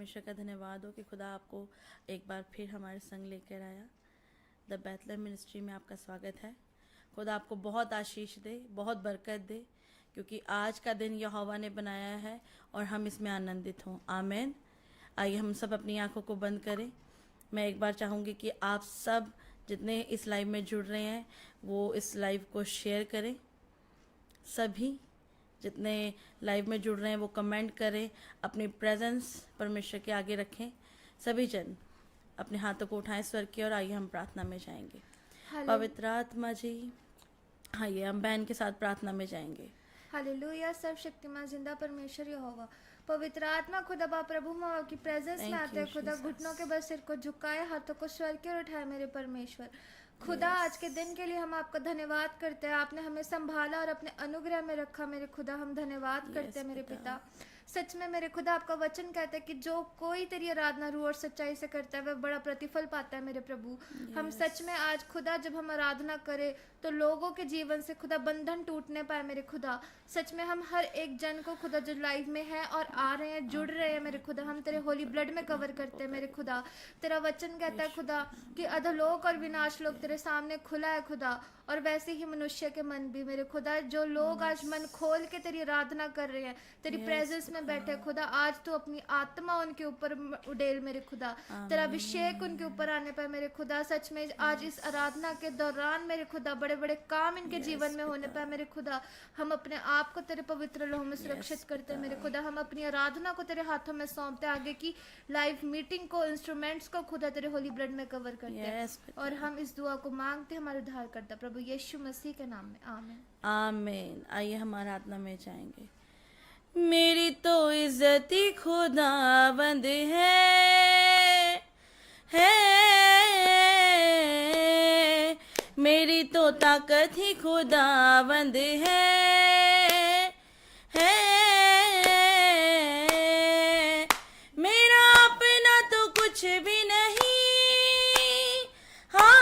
परमेश्वर का धन्यवाद हो कि खुदा आपको एक बार फिर हमारे संग लेकर आया। द बैथलेम मिनिस्ट्री में आपका स्वागत है। खुदा आपको बहुत आशीष दे, बहुत बरकत दे, क्योंकि आज का दिन यहोवा ने बनाया है और हम इसमें आनंदित हों। आमीन। आइए हम सब अपनी आंखों को बंद करें। मैं एक बार चाहूँगी कि आप सब जितने इस लाइव में जुड़ रहे हैं वो इस लाइव को शेयर करें। सभी जितने लाइव में जुड़ रहे हैं वो कमेंट करें, अपनी प्रेजेंस परमेश्वर के आगे रखें। सभी जन अपने हाथों को उठाएं स्वर की और आइए हम प्रार्थना में जाएंगे। पवित्र आत्मा जी, आइए हम बहन के साथ प्रार्थना में जाएंगे। हालेलुया। सर्वशक्तिमान जिंदा परमेश्वर यहोवा, पवित्र आत्मा खुदा बाप प्रभु हम आपकी प्रेजेंस में आते हैं। खुदा घुटनों के बल सिर को झुकाए, हाथों को स्वर की ओर उठाए। मेरे परमेश्वर खुदा, आज के दिन के लिए हम आपका धन्यवाद करते हैं। आपने हमें संभाला और अपने अनुग्रह में रखा। मेरे खुदा हम धन्यवाद करते हैं। मेरे पिता, सच में मेरे खुदा आपका वचन कहता है कि जो कोई तेरी आराधना रूह और सच्चाई से करता है वह बड़ा प्रतिफल पाता है। मेरे प्रभु, हम सच में आज खुदा जब हम आराधना करें तो लोगों के जीवन से खुदा बंधन टूटने पाए। मेरे खुदा, सच में हम हर एक जन को खुदा जो लाइव में है और आ रहे हैं, जुड़ रहे हैं, मेरे खुदा हम तेरे होली ब्लड में कवर करते हैं। मेरे खुदा, तेरा वचन कहता है खुदा कि अधोलोक और विनाश लोक तेरे सामने खुला है खुदा, और वैसे ही मनुष्य के मन भी। मेरे खुदा, जो लोग आज मन खोल के तेरी आराधना कर रहे हैं, तेरी प्रेजेंस में बैठे खुदा, आज तू अपनी आत्मा उनके ऊपर उड़ेल। मेरे खुदा, तेरा अभिषेक उनके ऊपर आने पर मेरे खुदा, सच में आज इस आराधना के दौरान मेरे खुदा बड़े बड़े काम इनके जीवन में होने पर मेरे खुदा, हम अपने आप को तेरे पवित्र लोह में सुरक्षित करते हैं। मेरे खुदा, हम अपनी आराधना को तेरे हाथों में सौंपते हैं। आगे की लाइव मीटिंग को, इंस्ट्रूमेंट्स को खुदा तेरे होली ब्लड में कवर करते हैं। और हम इस दुआ को मांगते हैं हमारे उद्धारकर्ता प्रभु यीशु मसीह के नाम में, आमीन। आमीन। आइए हम आराधना में जाएंगे। मेरी तो इज्जत ही खुदावंद है, मेरी तो ताकत ही खुदावंद है, मेरा अपना तो कुछ भी नहीं, हाँ,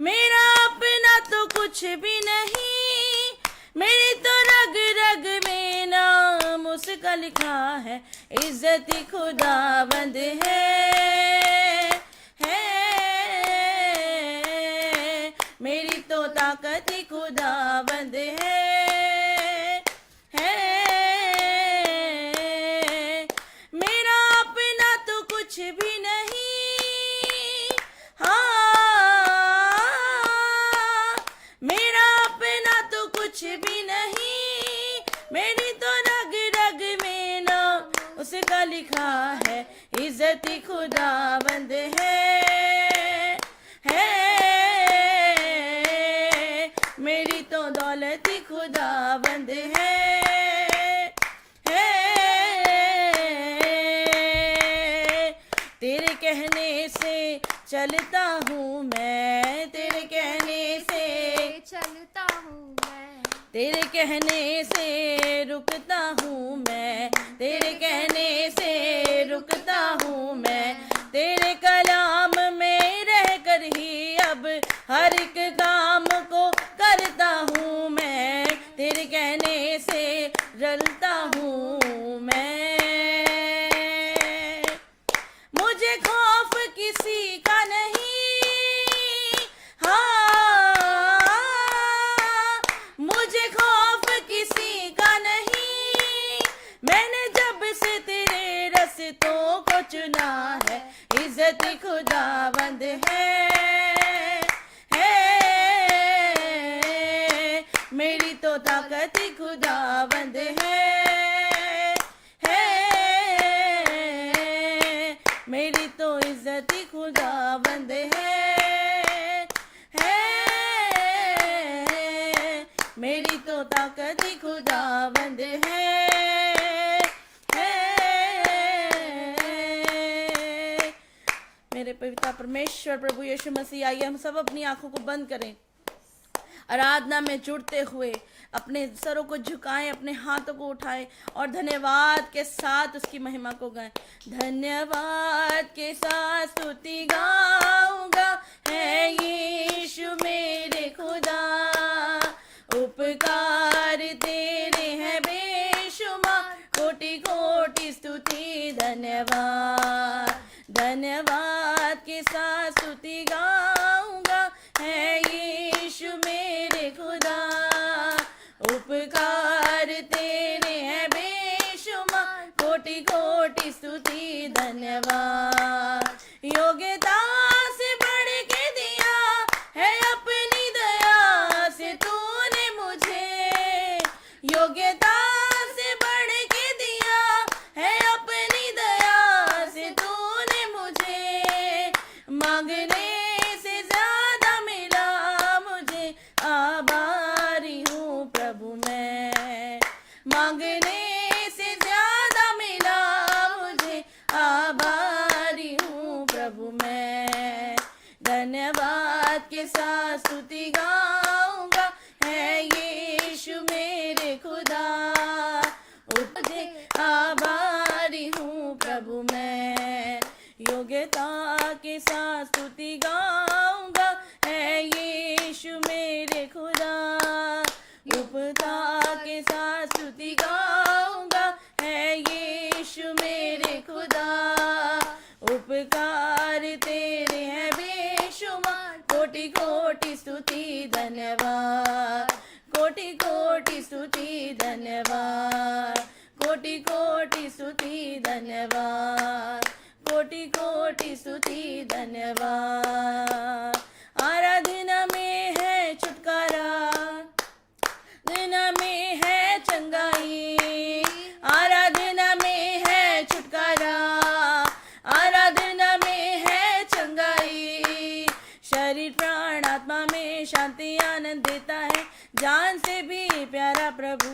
मेरा अपना तो कुछ भी नहीं, मेरी तो रग रग में नाम उसका लिखा है। इज्जत ही खुदावंद है, मेरी तो ताकत ही खुदावंद है, मेरा अपना तो कुछ भी नहीं, हाँ, मेरा अपना तो कुछ भी नहीं, मेरी तो रग रग में नाम उसका लिखा है। इज्जत ही खुदावंद है, मेरी तो दौलत ही खुदावंद है, तेरे कहने से चलता हूँ मैं, तेरे कहने से चलता हूँ मैं, तेरे कहने से रुकता हूँ मैं, तेरे कहने से रुकता हूँ मैं, तेरे कलाम में रह कर ही अब हर एक काम को करता हूँ मैं, तेरे कहने से रलता हूँ मैं। मुझे खौफ किसी का नहीं, हाँ, मुझे खौफ किसी का नहीं, मैंने जब से तेरे रस्तों को चुना है। इज्जत खुदावंद है, मेरी तो ताकत खुदावंद है, मेरी तो इज्जत खुदावंद है, मेरी तो ताकत खुदावंद है, मेरे पिता परमेश्वर प्रभु यीशु मसीह। आइए हम सब अपनी आंखों को बंद करें, आराधना में जुड़ते हुए अपने सरों को झुकाएं, अपने हाथों को उठाएं और धन्यवाद के साथ उसकी महिमा को गाएं। धन्यवाद के साथ स्तुति गाऊंगा, है यीशु मेरे खुदा, उपकार तेरे हैं बेशुमार, कोटि को के साथ स्तुति गाऊंगा, है यीशु मेरे खुदा। उपकार तेरे हैं बेशुमार, कोटि कोटि स्तुति धन्यवाद। योग्यता से बढ़ के दिया है अपनी दया से तूने मुझे, योग्यता से बढ़ के दिया है अपनी दया से तूने मुझे। मांगने से ज्यादा मिला मुझे, आभारी हूँ प्रभु मैं। मांगने से ज्यादा मिला मुझे, आभारी हूँ प्रभु मैं। धन्यवाद के साथ स्तुति गाऊंगा, है यीशु मेरे खुदा। मुझे आभारी हूँ प्रभु मैं। योग्यता के साथ स्तुति गाऊंगा, है यीशु मेरे खुदा। उपता के साथ स्तुति गाऊंगा, है यीशु मेरे खुदा। उपकार तेरे हैं बेशुमार, कोटि कोटि स्तुति धन्यवाद। कोटि कोटि स्तुति धन्यवाद, कोटि कोटि स्तुति धन्यवाद, कोटि कोटि स्तुति धन्यवाद। आराधना में है छुटकारा, दिन में है चंगाई। आराधना में है छुटकारा, आराधना में है चंगाई। शरीर प्राण आत्मा में शांति आनंद देता है, जान से भी प्यारा प्रभु।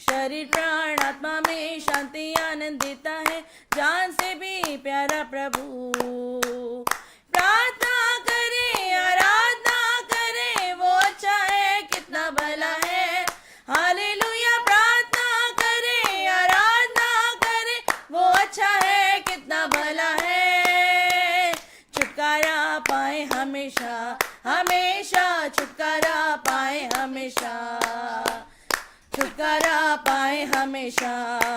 शरीर प्राण आत्मा में शांति आनंद देता है, जान से भी प्यारा प्रभु। प्रार्थना करे आराधना करे, वो अच्छा है कितना भला है। हालेलुया। प्रार्थना करे आराधना करे, वो अच्छा है कितना भला है। छुटकारा पाए हमेशा हमेशा, छुटकारा पाए हमेशा। छुटकारा पाए हमेशा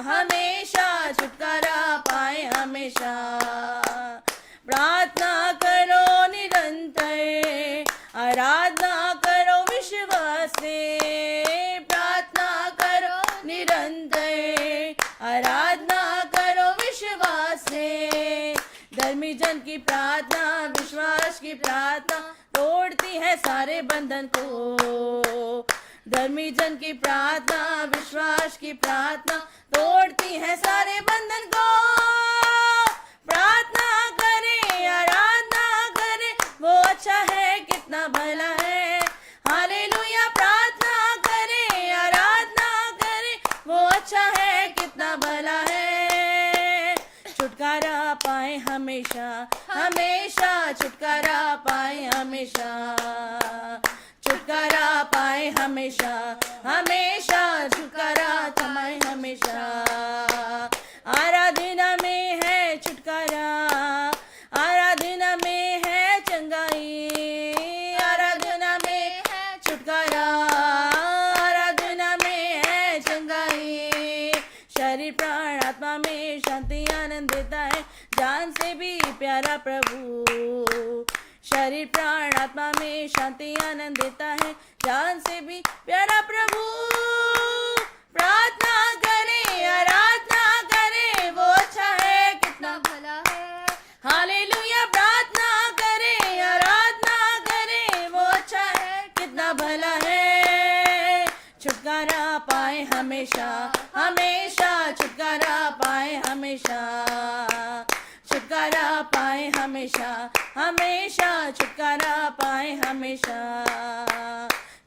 हमेशा, छुटकारा पाए हमेशा। प्रार्थना करो निरंतर, आराधना करो विश्वास से। प्रार्थना करो निरंतर, आराधना करो विश्वास से। धर्मी जन की प्रार्थना विश्वास की प्रार्थना तोड़ती है सारे बंधन को। धर्मी जन की प्रार्थना विश्वास की प्रार्थना तोड़ती है सारे बंधन को। प्रार्थना करे आराधना करे, वो अच्छा है कितना भला है। हालेलुया। प्रार्थना करे आराधना करे, वो अच्छा है कितना भला है। छुटकारा पाए हमेशा हमेशा, छुटकारा पाए हमेशा। छुटकारा पाए हमेशा हमेशा, छुटकारा पाए हमेशा। आराधना में है छुटकारा, आराधना में है चंगाई। आराधना में है छुटकारा, आराधना में है चंगाई। शरीर प्राण आत्मा में शांति आनंद देता है, जान से भी प्यारा प्रभु। शरीर प्राण आत्मा में शांति आनंद देता है, जान से भी प्यारा प्रभु। प्रार्थना करे आराधना करे, वो अच्छा है कितना भला है। हालेलुया। प्रार्थना करे आराधना करे, वो अच्छा है कितना भला है। छुटकारा पाए हमेशा हमेशा, छुटकारा पाए हमेशा। छुटकारा पाए हमेशा हमेशा, छुटकारा पाए हमेशा।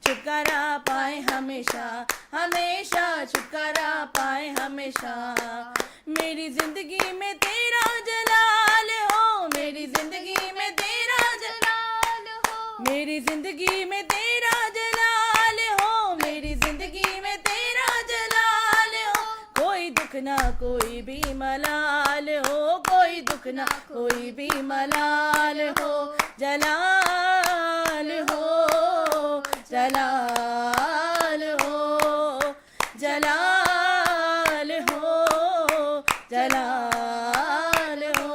छुटकारा पाए हमेशा हमेशा, छुटकारा पाए हमेशा। मेरी जिंदगी में तेरा जलाल हो, मेरी जिंदगी में तेरा जलाल हो। मेरी जिंदगी में तेरा जलाल हो, मेरी जिंदगी में तेरा जलाल हो। कोई दुख ना कोई भी मलाल हो, कोई दुख ना कोई भी मलाल हो। जलाल हो, जलाल हो, जलाल हो, जलाल हो।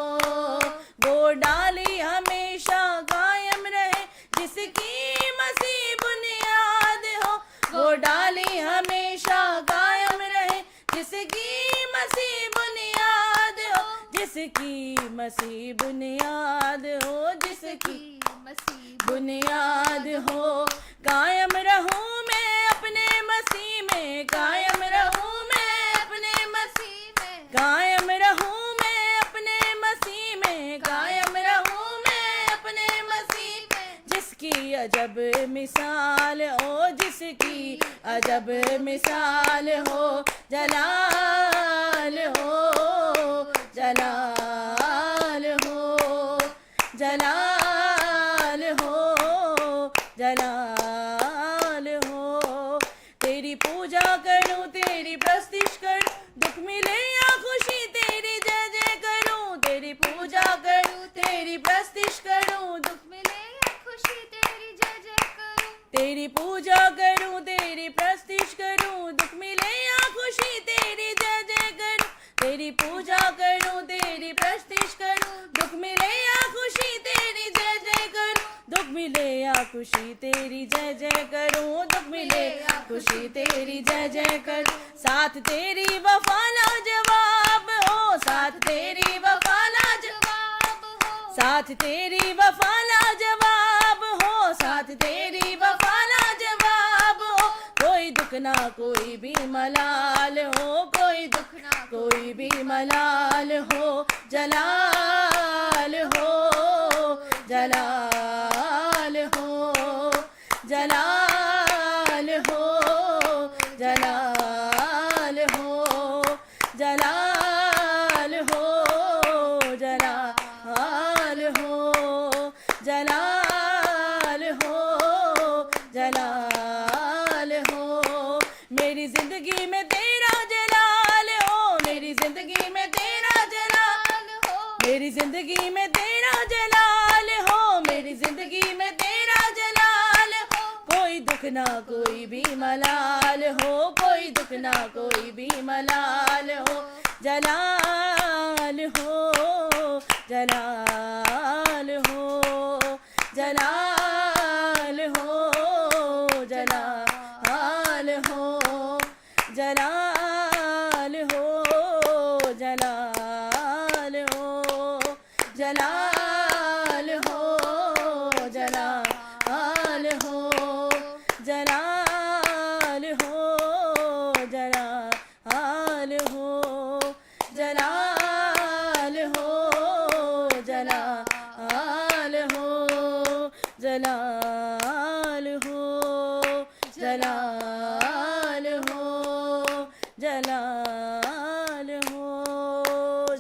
मसीह बुनियाद हो, जिसकी मसीह बुनियाद हो। कायम रहूं मैं अपने मसीह में, कायम रहूं मैं अपने मसीह में, कायम रहूं मैं अपने मसीह में, कायम रहूं मैं अपने मसीह में। जिसकी अजब मिसाल हो, जिसकी अजब मिसाल हो, जलाल हो, जलाल हो, जलाल हो, जलाल हो। तेरी पूजा करूं, तेरी प्रस्तिश करूं, दुख मिले या खुशी तेरी जय जय करूं। तेरी पूजा करूं, तेरी प्रस्तिश करूं, दुख मिले या खुशी तेरी जय जय करूं। तेरी पूजा करूं, तेरी प्रस्तिश करूं, दुख मिले या खुशी तेरी जय जय करूं। तेरी पूजा करूं, तेरी प्रस्तिश करूं, दुख मिले या खुशी तेरी जय जय करूं। दुख मिले या खुशी तेरी जय जय करूं, दुख मिले या खुशी तेरी जय जय करूं। साथ तेरी वफा लाजवाब हो, साथ तेरी वफा लाजवाब हो, साथ तेरी वफा लाजवाब हो, साथ तेरी वफा लाजवाब हो। कोई दुख ना कोई भी मलाल हो, कोई दुख ना कोई भी मलाल हो, जलाल हो, जलाल हो, जलाल हो, जलाल हो, जलाल हो, जलाल हो, जलाल हो, जलाल हो। मेरी जिंदगी में तेरा जलाल हो, मेरी जिंदगी में तेरा जलाल हो, मेरी जिंदगी में तेरा जलाल हो, मेरी जिंदगी में तेरा जलाल हो। कोई दुख ना कोई भी मलाल हो, कोई दुख ना कोई भी मलाल हो, जलाल हो, जलाल हो, जलाल हो, जलाल हो, जलाल हो, जलाल हो, जलाल हो, जलाल हो, जलाल हो, जलाल हो, जलाल हो, जलाल हो, जलाल हो, जलाल हो, जलाल हो,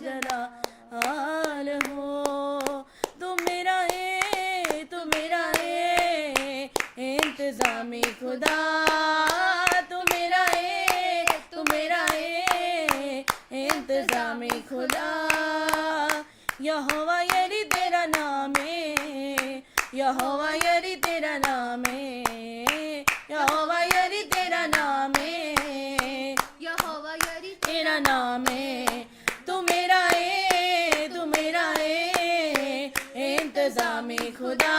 जलाल हो। तू मेरा है, तू मेरा है इंतजामी खुदा, तू मेरा है, तू मेरा है इंतजामी खुदा। यहोवा यरी तेरा नाम है, यहोवा यरी तेरा नाम है, यहोवा यरी तेरा नाम है, यहोवा यरी तेरा नाम है। तू मेरा है, तू मेरा है इंतजामी खुदा,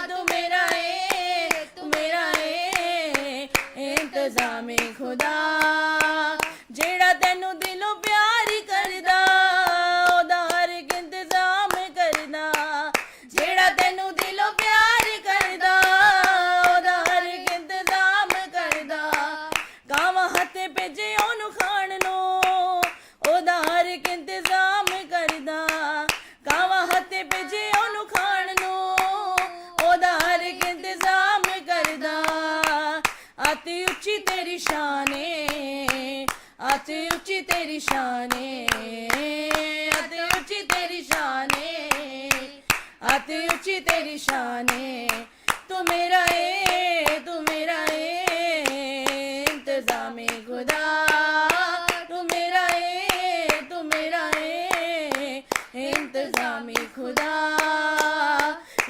तू मेरा है, तू मेरा है इंतजामी खुदा। जेड़ा तेनू दिलों प्यार करदा, ओदा हर एक इंतजाम करदा। जेड़ा तेनू दिलों प्यार करदा, ओदा हर एक इंतजाम करदा। कावां हत्थे भेजे ओनू खाण नूं, ओदा हर एक इंतजाम करदा। कावां हत्थे भेजे ओनू खाण नूं, ओदा हर एक इंतजाम करदा। आती उच्ची तेरी शान है, आती उच्ची तेरी शान है, आती उच्ची तेरी शान है, आती उच्ची तेरी शान है। तू मेरा है, तू मेरा है इंतजामी खुदा, तू मेरा है, तू मेरा है इंतजामी खुदा।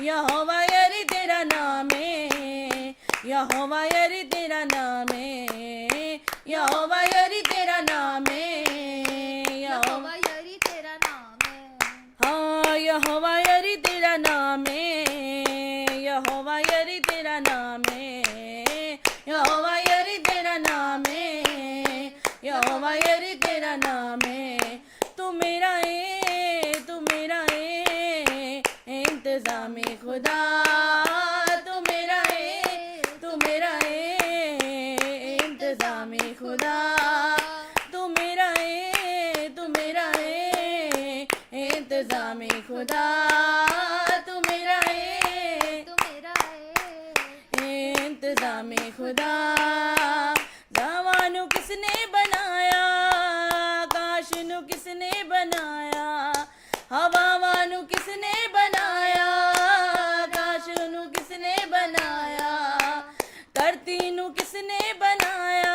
यहोवा यरी तेरा नाम है, यहोवा यरी तेरा नाम है, यहोवा यरी तेरा नाम है, यहोवा यरी तेरा नाम है। हाँ यहोवा यरी तेरा नाम है, यहोवा यरी तेरा नाम है, यहोवा यरी तेरा नाम है, यहोवा यरी तेरा नाम है। तू मेरा है, इंतज़ामे खुदा तू मेरा है, तू मेरा है, इंतज़ामे खुदा तू मेरा है, तू मेरा है, इंतज़ामे खुदा तू मेरा है, तू मेरा है, इंतज़ामे खुदा। ज़मानों किसने बनाया, काशनू किसने बनाया, हवावानू किसने बनाया, काशनू किसने बनाया, धरतीनू किसने बनाया,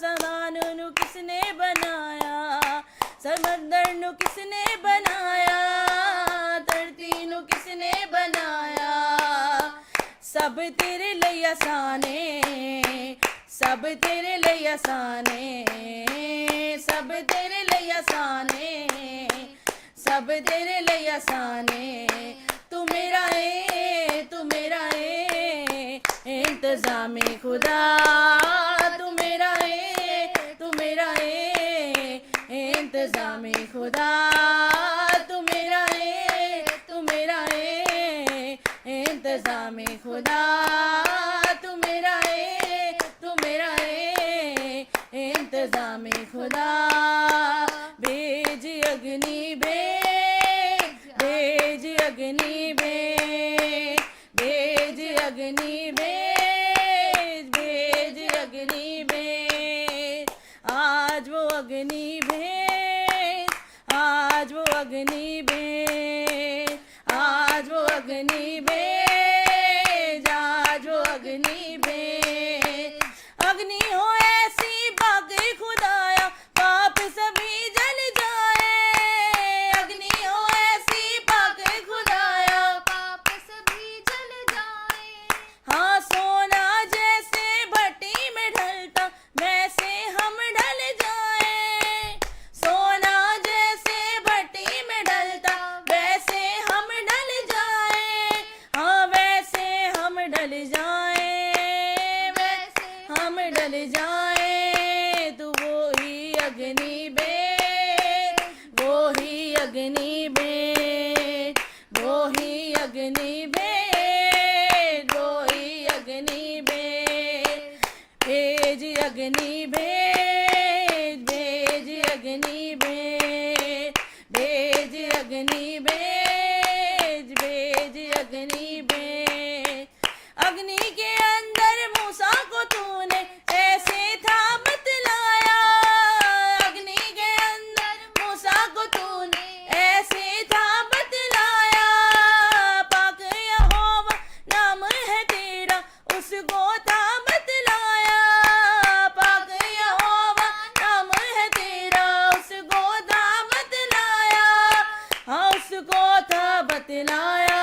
समानू किसने बनाया, समंदरनू किसने बनाया, धरतीनू किसने बनाया। सब तेरे लिए आसान है, सब तेरे लिए आसान है, सब तेरे लिए आसान है, सब तेरे लिए आसान है। तू मेरा है, तू मेरा है, इंतज़ामे खुदा तू मेरा है, तू मेरा है, इंतज़ामे खुदा तू मेरा है, तू मेरा है, इंतज़ामे खुदा तू मेरा है, तू मेरा है, इंतज़ामे खुदा। भेज अग्नि भेज, भेज अग्नि भेज, भेज अग्नि भेज, भेज अग्नि भेज। आज वो अग्नि भेज, आज वो अग्नि भेज, आज वो अग्नि भेज, आज वो अग्नि भेज। अग्नि हो ऐसी बाकी खुदाया, पाप सभी जल जाए। अग्नि हो ऐसी बाकी खुदाया, पाप सभी जल जाए। हाँ सोना जैसे भट्टी में ढलता, वैसे हम ढल जाए। सोना जैसे भट्टी में ढलता, वैसे हम ढल जाए। हाँ वैसे हम ढल जाए, वैसे हम ढल जाए। तू वो ही अग्नि भेज, वो ही अग्नि भेज, वो ही अग्नि भेज, वो ही अग्नि भेज। भेज अग्नि भेज, भेज अग्नि भेज, भेज अग्नि भेज, भेज अग्नि भेज। अग्नि के अंदर मूसा को तूने ऐसे था बतलाया। अग्नि के अंदर मूसा को तूने ऐसे था बतलाया। पाक यहोवा नाम है तेरा, उसको था बतलाया। पाक यहोवा नाम है तेरा, उसको था बतलाया। हाँ उसको था बतलाया,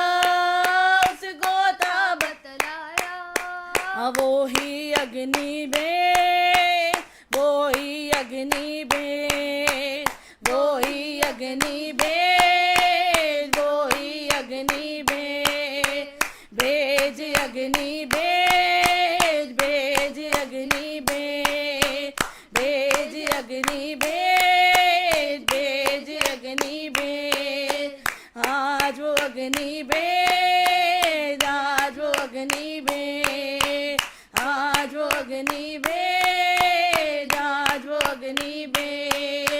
उसको था बतलाया। हाँ वो ही अग्नि भेज, वो ही अग्नि भेज, वो ही अग्नि भेज, वो ही अग्नि भेज। भेज अग्नि भेज, भेज अग्नि भेज, भेज अग्नि भेज, भेज अग्नि भेज। आज वो अग्नि भेज, आज वो अग्नि भेज, आज वो अग्नि भेज, आज वो अग्नि भेज।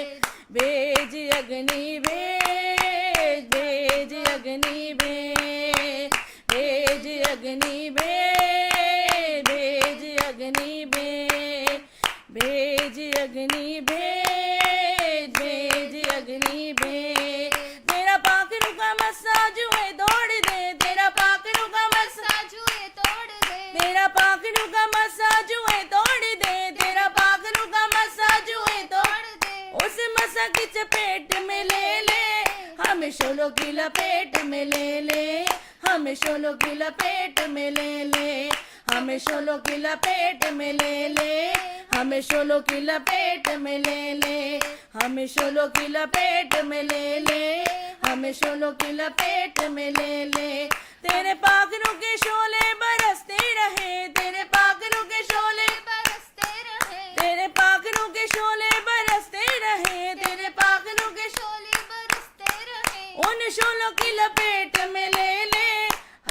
भेज अग्नि भेज, भेज अग्नि भेज, भेज अग्नि भेज, भेज अग्नि भेज। भेज अग्नि भेज, भेज अग्नि भेज। तेरा पाखरू का मसाज हुए दौड़ दे, तेरा पाखरू का मसाज साजुए तोड़ दे, तेरा पाखरू का मसाज हुए दौड़ दे, तेरा पाखरू का मसाज हुए तोड़ दे। उस मसा की चपेट में ले ले, हमें शोलों की लपेट में ले ले, हमें शोलों की लपेट में ले ले, हमें शोलों की लपेट में ले ले, हमें शोलों की लपेट में ले ले, हमें शोलों की लपेट में ले ले, हमें शोलों की लपेट में ले ले। तेरे पाखरू के शोले बरसते रहे, तेरे पाखरू के शोले बरसते रहे, तेरे पाखरू के शोले बरसते रहे, तेरे पाखरू के शोले बरसते रहे। उन शोलों की लपेट में ले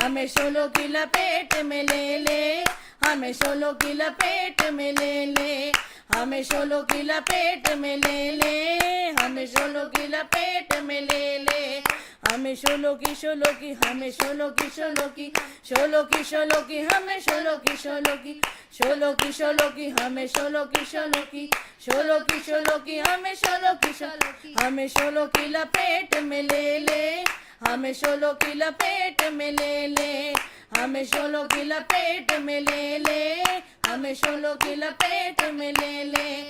हमें शोलों की लपेट में ले ले, हमें शोलों की लपेट में ले ले, हमें शोलों की लपेट में ले ले, हमें शोलों की लपेट में ले ले, हमें शोलों की हमें शोलों की शोलों की शोलों की शोलों की हमें शोलों की शोलों की शोलों की शोलों की हमें शोलों की शोलों की शोलों की शोलों की हमें शोलों की हमें शोलों की लपेट में ले ले, हमें शोलों की लपेट में ले ले, हमें शोलों की लपेट में ले ले, हमें शोलों की लपेट में ले ले।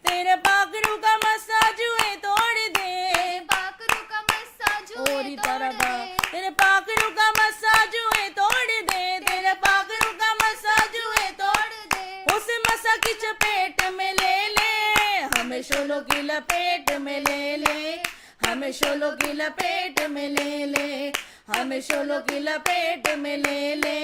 तेरे पाखरू का मसाज हुए तोड़ दे, पाखरू का मसाज ओरी तरबा, तेरे पाखरू का मसाज हुए तोड़ दे, तेरे पाखरू का मसाज हुए तोड़ दे, उस मसा की चपेट में ले ले, हमें शोलों की लपेट में ले ले, हमें शोलों की लपेट में ले ले, हमें शोलों की लपेट में ले ले,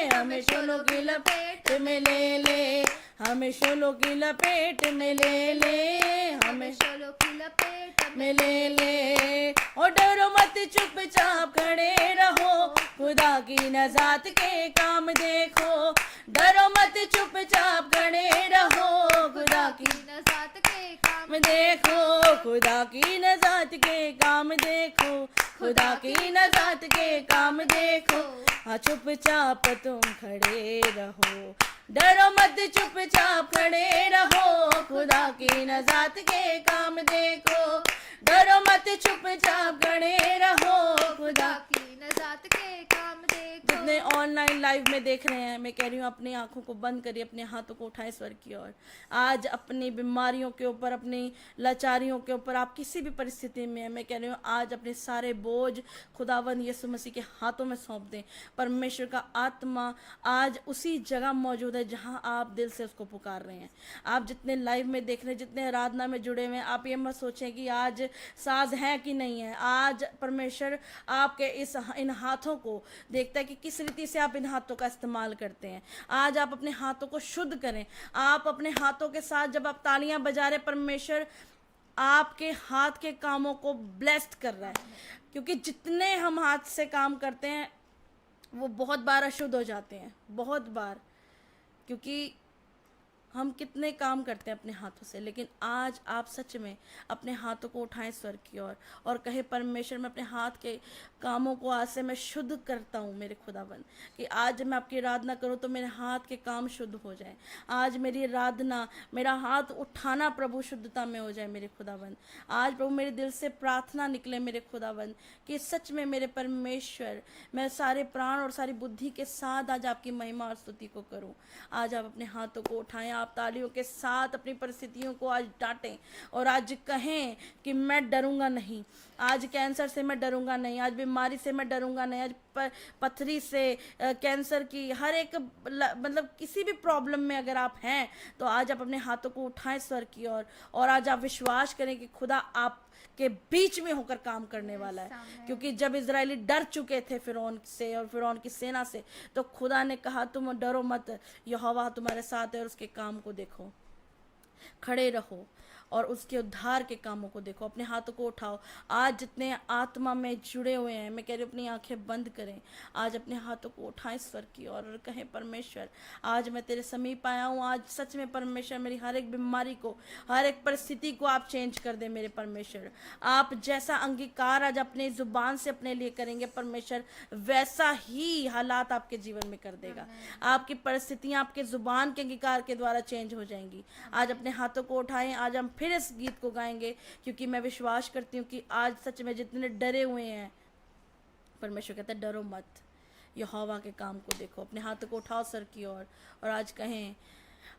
हमें शोलों की लपेट में ले ले, हमें शोलों की लपेट में ले ले, हमें शोलों की लपेट में ले ले। और डरो मत चुपचाप खड़े रहो, खुदा की नजात के काम देखो, डरो मत चुपचाप खड़े रहो, खुदा की नजात के काम देखो, खुदा की नजात के काम देखो, खुदा की नजात के काम देखो। हाँ चुपचाप तुम खड़े रहो, डरो मत चुपचाप खड़े रहो, खुदा की नजात के काम देखो, डरो मत चुपचाप खड़े रहो, खुदा की नजात के काम देखो। जितने ऑनलाइन लाइव में देख रहे हैं, मैं कह रही हूँ अपनी आंखों को बंद करिए, अपने हाथों को उठाएं स्वर की ओर। आज अपनी बीमारियों के ऊपर, अपनी लाचारियों के ऊपर, आप किसी भी परिस्थिति में हैं, मैं कह रही हूँ आज अपने सारे बोझ खुदावंद यीशु मसीह के हाथों में सौंप दें। परमेश्वर का आत्मा आज उसी जगह मौजूद है जहाँ आप दिल से उसको पुकार रहे हैं। आप जितने लाइव में देख रहे हैं, जितने आराधना में जुड़े हुए हैं, आप ये मत सोचें कि आज साज है कि नहीं है। आज परमेश्वर आपके इन हाथों को देखता है कि किस रीति से आप इन हाथों का इस्तेमाल करते हैं। आज आप अपने हाथों को शुद्ध करें। आप अपने हाथों के साथ जब आप तालियां बजा रहे, परमेश्वर आपके हाथ के कामों को ब्लेस्ड कर रहा है, क्योंकि जितने हम हाथ से काम करते हैं वो बहुत बार अशुद्ध हो जाते हैं, बहुत बार, क्योंकि हम कितने काम करते हैं अपने हाथों से। लेकिन आज आप सच में अपने हाथों को उठाएं स्वर की ओर और कहें परमेश्वर मैं अपने हाथ के कामों को आज से मैं शुद्ध करता हूँ मेरे खुदाबंद, कि आज मैं आपकी आराधना करूँ तो मेरे हाथ के काम शुद्ध हो जाए। आज मेरी आराधना, मेरा हाथ उठाना प्रभु शुद्धता में हो जाए मेरे खुदाबंद। आज प्रभु मेरे दिल से प्रार्थना निकले मेरे खुदाबंद कि सच में मेरे परमेश्वर मैं सारे प्राण और सारी बुद्धि के साथ आज आपकी महिमा और स्तुति को करूँ। आज आप अपने हाथों को उठाएं, आप तालियों के साथ अपनी परिस्थितियों को आज डांटें और आज कहें कि मैं डरूंगा नहीं। आज कैंसर से मैं डरूंगा नहीं, आज बीमारी से मैं डरूंगा नहीं, आज पथरी से, कैंसर की हर एक मतलब किसी भी प्रॉब्लम में अगर आप हैं तो आज आप अपने हाथों को उठाएं स्वर की ओर और आज आप विश्वास करें कि खुदा आप के बीच में होकर काम करने वाला है। क्योंकि जब इजरायली डर चुके थे फिरौन से और फिरौन की सेना से, तो खुदा ने कहा तुम डरो मत, यहोवा तुम्हारे साथ है और उसके काम को देखो, खड़े रहो और उसके उद्धार के कामों को देखो। अपने हाथों को उठाओ। आज जितने आत्मा में जुड़े हुए हैं, मैं कह रही हूँ अपनी आंखें बंद करें, आज अपने हाथों को उठाएं स्वर की ओर और कहें परमेश्वर आज मैं तेरे समीप आया हूँ। आज सच में परमेश्वर मेरी हर एक बीमारी को, हर एक परिस्थिति को आप चेंज कर दे मेरे परमेश्वर। आप जैसा अंगीकार आज अपने जुबान से अपने लिए करेंगे परमेश्वर, वैसा ही हालात आपके जीवन में कर देगा। आपकी परिस्थितियां आपके जुबान के अंगीकार के द्वारा चेंज हो जाएंगी। आज अपने हाथों को उठाएं। आज हम फिर इस गीत को गाएंगे क्योंकि मैं विश्वास करती हूँ कि आज सच में जितने डरे हुए हैं, परमेश्वर कहता है डरो मत, यहोवा के काम को देखो। अपने हाथों को उठाओ सर की ओर और आज कहें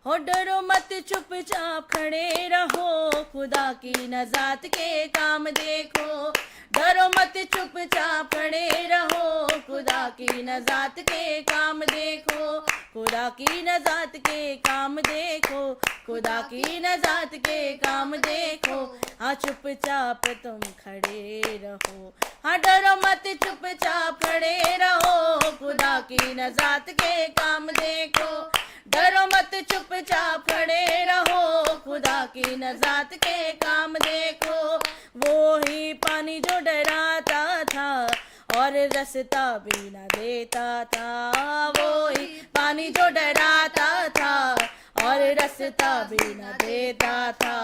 हो डरो मत चुपचाप खड़े रहो, खुदा की नजात के काम देखो। डरो मत चुपचाप खड़े रहो, खुदा की नजात के काम देखो, खुदा की नजात के काम देखो, खुदा की नजात के काम देखो। हाँ चुपचाप तुम खड़े रहो, हाँ डरो मत चुपचाप खड़े रहो, खुदा की नजात के काम देखो। डरो मत चुपचाप खड़े रहो, खुदा की नजात के काम देखो। वो ही पानी जो डराता था और रास्ता भी न देता था, वो ही पानी जो डराता था और रास्ता भी न देता था।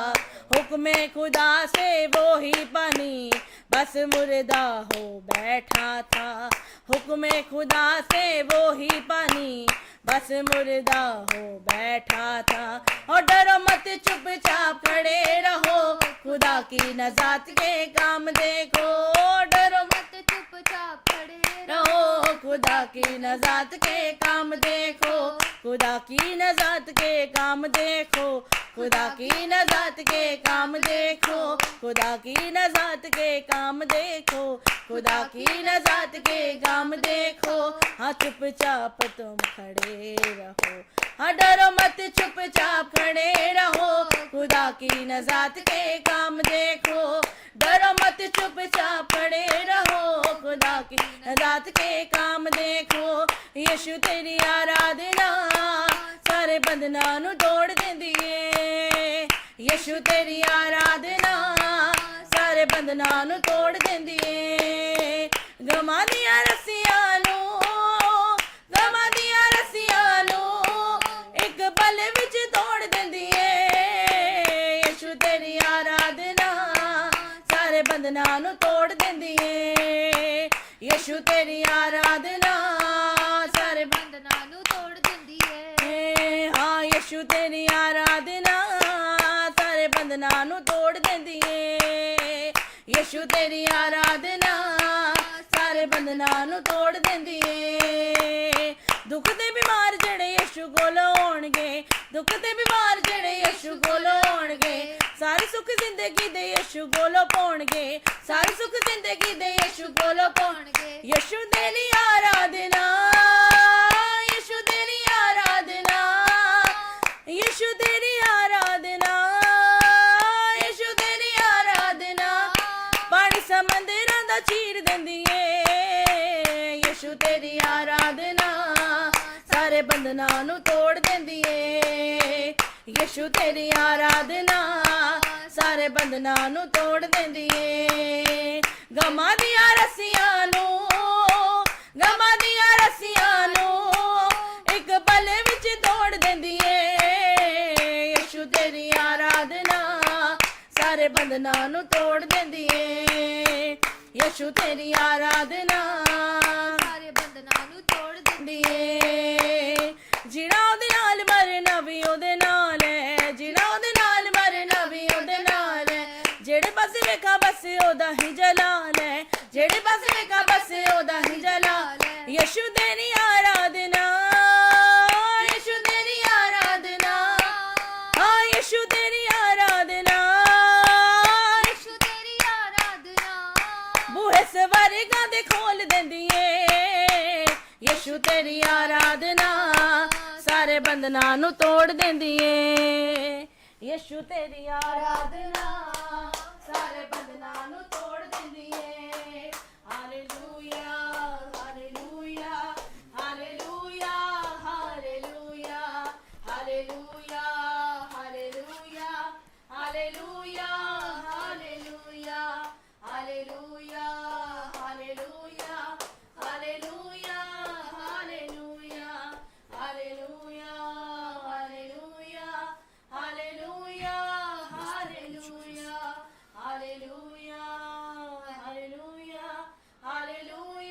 हुक्म खुदा से वो ही पानी बस मुर्दा हो बैठा था। हुक्म खुदा से वो ही पानी बस मुर्दा हो बैठा था। और डरो मत चुपचाप खड़े रहो, खुदा की नजात के काम देखो। डरो मत चुपचाप खड़े रहो, खुदा की नजात के काम देखो। खुदा की नजात के काम देखो, खुदा की नजात के काम देखो। खुदा की नजात के काम देखो, खुदा की नजात के काम देखो। हाँ चुपचाप तुम खड़े रहो, हाँ डरो मत चुपचाप खड़े रहो, खुदा की नजात के काम देखो। डरो मत चुपचाप खड़े रहो, खुदा की नजात के काम देखो। यीशु तेरी आराधना सारे बंधनां नू तोड़ देंदी है। यीशु तेरी आराधना सारे बंधनां नू तोड़ देंदी है। गमां दियां रस्सियां नू, गमां दियां रस्सियां नू एक पल विच तोड़ देंदी है। यीशु तेरी आराधना सारे बंधनां नू तोड़ देंदी है। यीशु तेरी आराधना सारे बंधनां नू तोड़ देंदी है। हाँ यीशु तेरी आराधना सारे बंधनां नू तोड़ देंदी है। यीशु तेरी आराधना सारे बंधनां नू तोड़ देंदी है। दुख दे बीमार जेड़े यीशु कोल होणगे, दुख दे बीमार जेड़े यीशु कोल होणगे, सारे सुख जिंदगी दे यीशु कोल पाउणगे। सारे सुख जिंदगी दे यीशु कोल पाउणगे। यीशु तेरी आराधना, यीशु तेरी आराधना, यीशु तेरी आराधना, यीशु तेरी आराधना पानी समंदरां दा चीर देंदी है। यीशु तेरी आराधना सारे बंधनां नू तोड़ देंदी है। यीशु तेरी आराधना सारे बंधनां नू तोड़ देंदी है। गमां दियां रस्सियां नू, गमां दियां रस्सियां नू एक पल विच तोड़ देंदी है। यीशु तेरी आराधना सारे बंधनां नू तोड़ देंदी है। यीशु तेरी आराधना सारे बंधनां नू तोड़ देंदी है। जिहड़ा ओहदे नाल मरना भी ओहदे नाल है, जिहड़ा ओहदे नाल मरना भी ओहदे नाल है। जेड़े पासे वेखा बस ओहदा ही जलाल है, जेड़े पासे वेखा बस ओहदा ही जलाल है। यीशु तेरी आराधना, यीशु तेरी आराधना, हाँ यीशु तेरी आराधना, यीशु तेरी आराधना बूहे स्वर्गां दे खोल देंदी है। यीशु तेरी आराधना सारे बंधनां नू तोड़ देंदी है। यीशु तेरी आराधना सारे बंधनां नू तोड़ देंदी है। Hallelujah, hallelujah, hallelujah, hallelujah, hallelujah, hallelujah, hallelujah, hallelujah, hallelujah, hallelujah, hallelujah, hallelujah, hallelujah, hallelujah, hallelujah, hallelujah, hallelujah, hallelujah, hallelujah,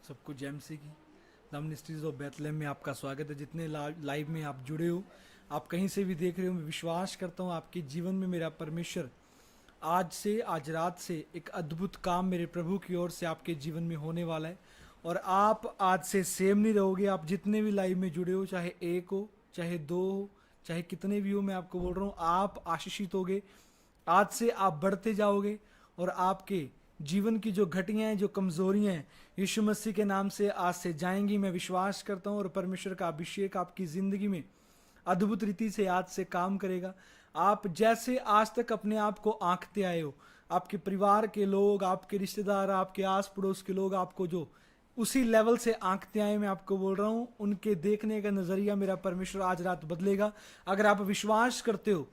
सबको जय मसीह की। द मिनिस्ट्रीज ऑफ बेथलेहम में आपका स्वागत है। जितने लाइव में आप जुड़े हो, आप कहीं से भी देख रहे हो, मैं विश्वास करता हूँ आपके जीवन में मेरा परमेश्वर आज रात से एक अद्भुत काम मेरे प्रभु की ओर से आपके जीवन में होने वाला है। और आप आज से सेम नहीं रहोगे। आप जितने भी लाइव में जुड़े हो, चाहे एक हो, चाहे दो हो, चाहे कितने भी हो, मैं आपको बोल रहा हूँ आप आशीषित होगे। आज से आप बढ़ते जाओगे और आपके जीवन की जो घटियां हैं, जो कमजोरियां हैं, यीशु मसीह के नाम से आज से जाएंगी। मैं विश्वास करता हूं और परमेश्वर का अभिषेक आपकी जिंदगी में अद्भुत रीति से आज से काम करेगा। आप जैसे आज तक अपने आप को आंकते आए हो, आपके परिवार के लोग, आपके रिश्तेदार, आपके आस पड़ोस के लोग आपको जो उसी लेवल से आंकते आए, मैं आपको बोल रहा हूं उनके देखने का नजरिया मेरा परमेश्वर आज रात बदलेगा। अगर आप विश्वास करते हो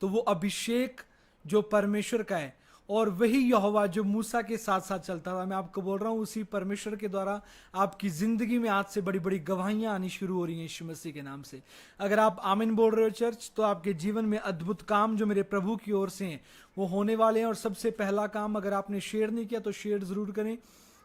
तो वो अभिषेक जो परमेश्वर का है और वही यहोवा जो मूसा के साथ साथ चलता था, मैं आपको बोल रहा हूँ उसी परमेश्वर के द्वारा आपकी जिंदगी में आज से बड़ी बड़ी गवाहियां आनी शुरू हो रही हैं यीशु मसीह के नाम से। अगर आप आमीन बोल रहे हो चर्च, तो आपके जीवन में अद्भुत काम जो मेरे प्रभु की ओर से हैं वो होने वाले हैं। और सबसे पहला काम, अगर आपने शेयर नहीं किया तो शेयर जरूर करें।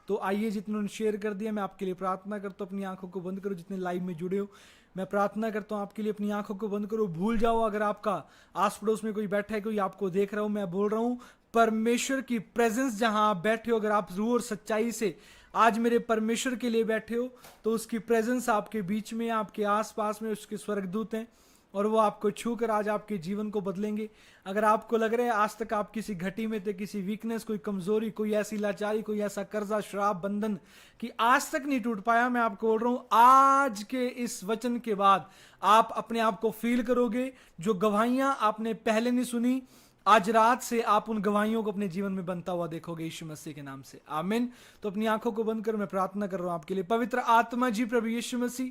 तो आइए, जितने शेयर कर दिया मैं आपके लिए प्रार्थना करता हूँ, अपनी आंखों को बंद करो। जितने लाइव में जुड़े हो, मैं प्रार्थना करता हूँ आपके लिए, अपनी आंखों को बंद करो। भूल जाओ अगर आपका आस पड़ोस में कोई बैठा है, कोई आपको देख रहा हो, मैं बोल रहा हूँ परमेश्वर की प्रेजेंस जहां आप बैठे हो, अगर आप रूह और सच्चाई से आज मेरे परमेश्वर के लिए बैठे हो, तो उसकी प्रेजेंस आपके बीच में, आपके आसपास में उसके स्वर्गदूत हैं और वो आपको छू कर आज आपके जीवन को बदलेंगे। अगर आपको लग रहा है आज तक आप किसी घटी में थे, किसी वीकनेस, कोई कमजोरी, कोई ऐसी लाचारी, कोई ऐसा कर्जा, श्राप, बंधन कि आज तक नहीं टूट पाया, मैं आपको बोल रहा हूं आज के इस वचन के बाद आप अपने आप को फील करोगे। जो गवाहियां आपने पहले नहीं सुनी, आज रात से आप उन गवाहियों को अपने जीवन में बनता हुआ देखोगे यीशु मसीह के नाम से। आमीन। तो अपनी आंखों को बंद कर मैं प्रार्थना कर रहा हूं आपके लिए। पवित्र आत्मा जी, प्रभु यीशु मसीह,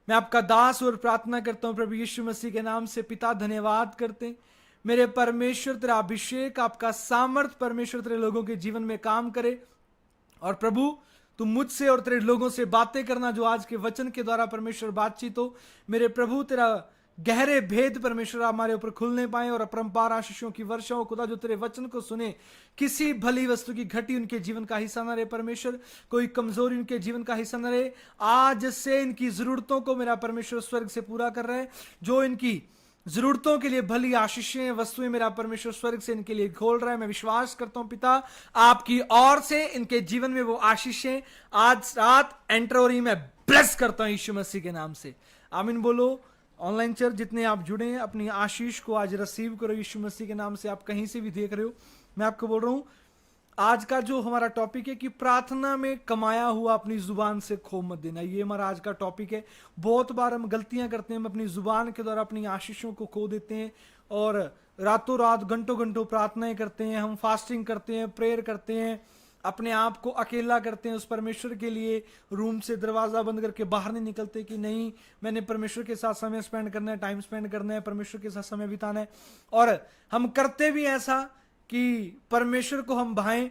मैं आपका दास और प्रार्थना करता हूं प्रभु यीशु मसीह के नाम से। पिता, धन्यवाद करते हैं मेरे परमेश्वर, तेरा अभिषेक, आपका सामर्थ परमेश्वर तेरे लोगों के जीवन में काम करे। और प्रभु, तुम मुझसे और तेरे लोगों से बातें करना, जो आज के वचन के द्वारा परमेश्वर बातचीत हो। मेरे प्रभु, तेरा गहरे भेद परमेश्वर हमारे ऊपर खुलने पाए और अपरंपार आशीषों की वर्षा हो। खुदा, जो तेरे वचन को सुने, किसी भली वस्तु की घटी उनके जीवन का हिस्सा न रहे परमेश्वर, कोई कमजोरी उनके जीवन का हिस्सा न रहे। आज से इनकी जरूरतों को मेरा परमेश्वर स्वर्ग से पूरा कर रहे हैं। जो इनकी जरूरतों के लिए भली आशीषें, वस्तुएं मेरा परमेश्वर स्वर्ग से इनके लिए खोल रहा है। मैं विश्वास करता हूं पिता, आपकी ओर से इनके जीवन में वो आशीषें आज रात एंटर हो रही। मैं ब्लेस करता हूं यीशु मसीह के नाम से। आमीन बोलो। ऑनलाइन चर्च जितने आप जुड़े हैं, अपनी आशीष को आज रिसीव करो यीशु मसीह के नाम से। आप कहीं से भी देख रहे हो, मैं आपको बोल रहा हूं आज का जो हमारा टॉपिक है कि प्रार्थना में कमाया हुआ अपनी जुबान से खो मत देना, ये हमारा आज का टॉपिक है। बहुत बार हम गलतियां करते हैं, हम अपनी जुबान के द्वारा अपनी आशीषों को खो देते हैं और रातों रात घंटों घंटों प्रार्थनाएं करते हैं, हम फास्टिंग करते हैं, प्रेयर करते हैं, अपने आप को अकेला करते हैं उस परमेश्वर के लिए, रूम से दरवाजा बंद करके बाहर नहीं निकलते कि नहीं, मैंने परमेश्वर के साथ समय स्पेंड करना है, टाइम स्पेंड करना है, परमेश्वर के साथ समय बिताना है। और हम करते भी ऐसा कि परमेश्वर को हम भाएं,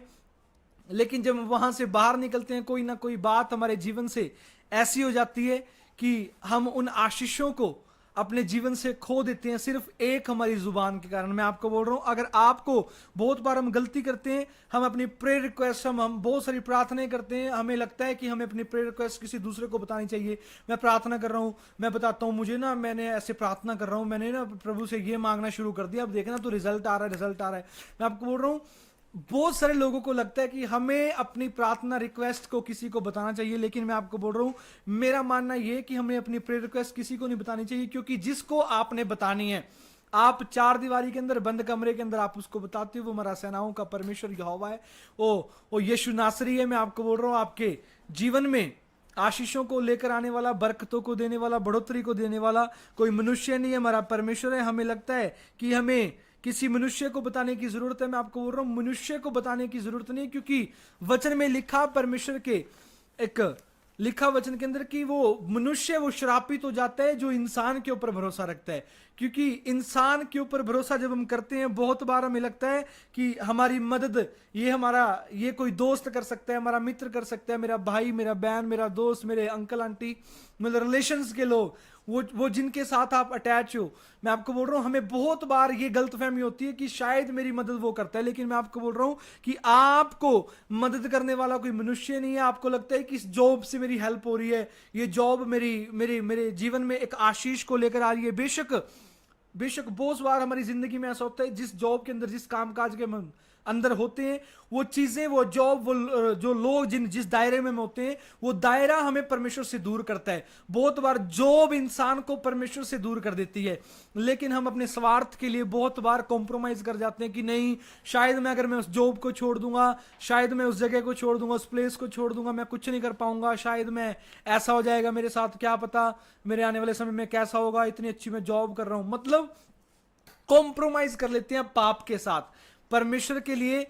लेकिन जब वहां से बाहर निकलते हैं, कोई ना कोई बात हमारे जीवन से ऐसी हो जाती है कि हम उन आशीषों को अपने जीवन से खो देते हैं, सिर्फ एक हमारी जुबान के कारण। मैं आपको बोल रहा हूं, अगर आपको बहुत बार हम गलती करते हैं, हम अपनी प्रेयर रिक्वेस्ट, हम बहुत सारी प्रार्थनाएं करते हैं, हमें लगता है कि हमें अपनी प्रेयर रिक्वेस्ट किसी दूसरे को बतानी चाहिए। मैं प्रार्थना कर रहा हूं, मैं बताता हूं, मुझे ना, मैंने ऐसे प्रार्थना कर रहा हूं, मैंने ना प्रभु से ये मांगना शुरू कर दिया, अब देखना तो रिजल्ट आ रहा है, रिजल्ट आ रहा है। मैं आपको बोल रहा हूं, बहुत सारे लोगों को लगता है कि हमें अपनी प्रार्थना रिक्वेस्ट को किसी को बताना चाहिए, लेकिन मैं आपको बोल रहा हूं, मेरा मानना यह कि हमें अपनी प्रेयर रिक्वेस्ट किसी को नहीं बतानी चाहिए, क्योंकि जिसको आपने बतानी है, आप चार दीवारी के अंदर, बंद कमरे के अंदर आप उसको बताते हो, वो हमारा सेनाओं का परमेश्वर यहोवा है, वो यीशु नासरी है। मैं आपको बोल रहा हूं, आपके जीवन में आशीषों को लेकर आने वाला, बरकतों को देने वाला, बढ़ोतरी को देने वाला कोई मनुष्य नहीं है, हमारा परमेश्वर है। हमें लगता है कि हमें किसी मनुष्य को बताने की जरूरत है। मैं आपको बोल रहा हूं, मनुष्य को बताने की जरूरत नहीं, क्योंकि वचन में लिखा, परमेश्वर के एक लिखा वचन के अंदर कि वो मनुष्य वो श्रापित हो जाता है जो इंसान के ऊपर भरोसा रखता है। क्योंकि इंसान के ऊपर भरोसा जब हम करते हैं, बहुत बार हमें लगता है कि हमारी मदद ये कोई दोस्त कर सकता है, हमारा मित्र कर सकता है, मेरा भाई, मेरा बहन, मेरा दोस्त, मेरे अंकल आंटी, मतलब रिलेशंस के लोग, वो जिनके साथ आप अटैच हो। मैं आपको बोल रहा हूं, हमें बहुत बार ये गलतफहमी होती है कि शायद मेरी मदद वो करता है, लेकिन मैं आपको बोल रहा हूं कि आपको मदद करने वाला कोई मनुष्य नहीं है। आपको लगता है कि इस जॉब से मेरी हेल्प हो रही है, ये जॉब मेरी मेरे मेरे जीवन में एक आशीष को लेकर आ रही है। बेशक बहुत बार हमारी जिंदगी में ऐसा होता है, जिस जॉब के अंदर, जिस कामकाज के हम अंदर होते हैं, वो चीजें, वो जॉब, वो जो लोग जिस दायरे में हम होते हैं, वो दायरा हमें परमेश्वर से दूर करता है। बहुत बार जॉब इंसान को परमेश्वर से दूर कर देती है, लेकिन हम अपने स्वार्थ के लिए बहुत बार कॉम्प्रोमाइज कर जाते हैं कि नहीं, शायद मैं, अगर मैं उस जॉब को छोड़ दूंगा, शायद मैं उस जगह को छोड़ दूंगा, उस प्लेस को छोड़ दूंगा, मैं कुछ नहीं कर पाऊंगा, शायद मैं, ऐसा हो जाएगा मेरे साथ, क्या पता मेरे आने वाले समय में कैसा होगा, इतनी अच्छी मैं जॉब कर रहा हूं। मतलब कॉम्प्रोमाइज कर लेते हैं पाप के साथ। परमेश्वर के लिए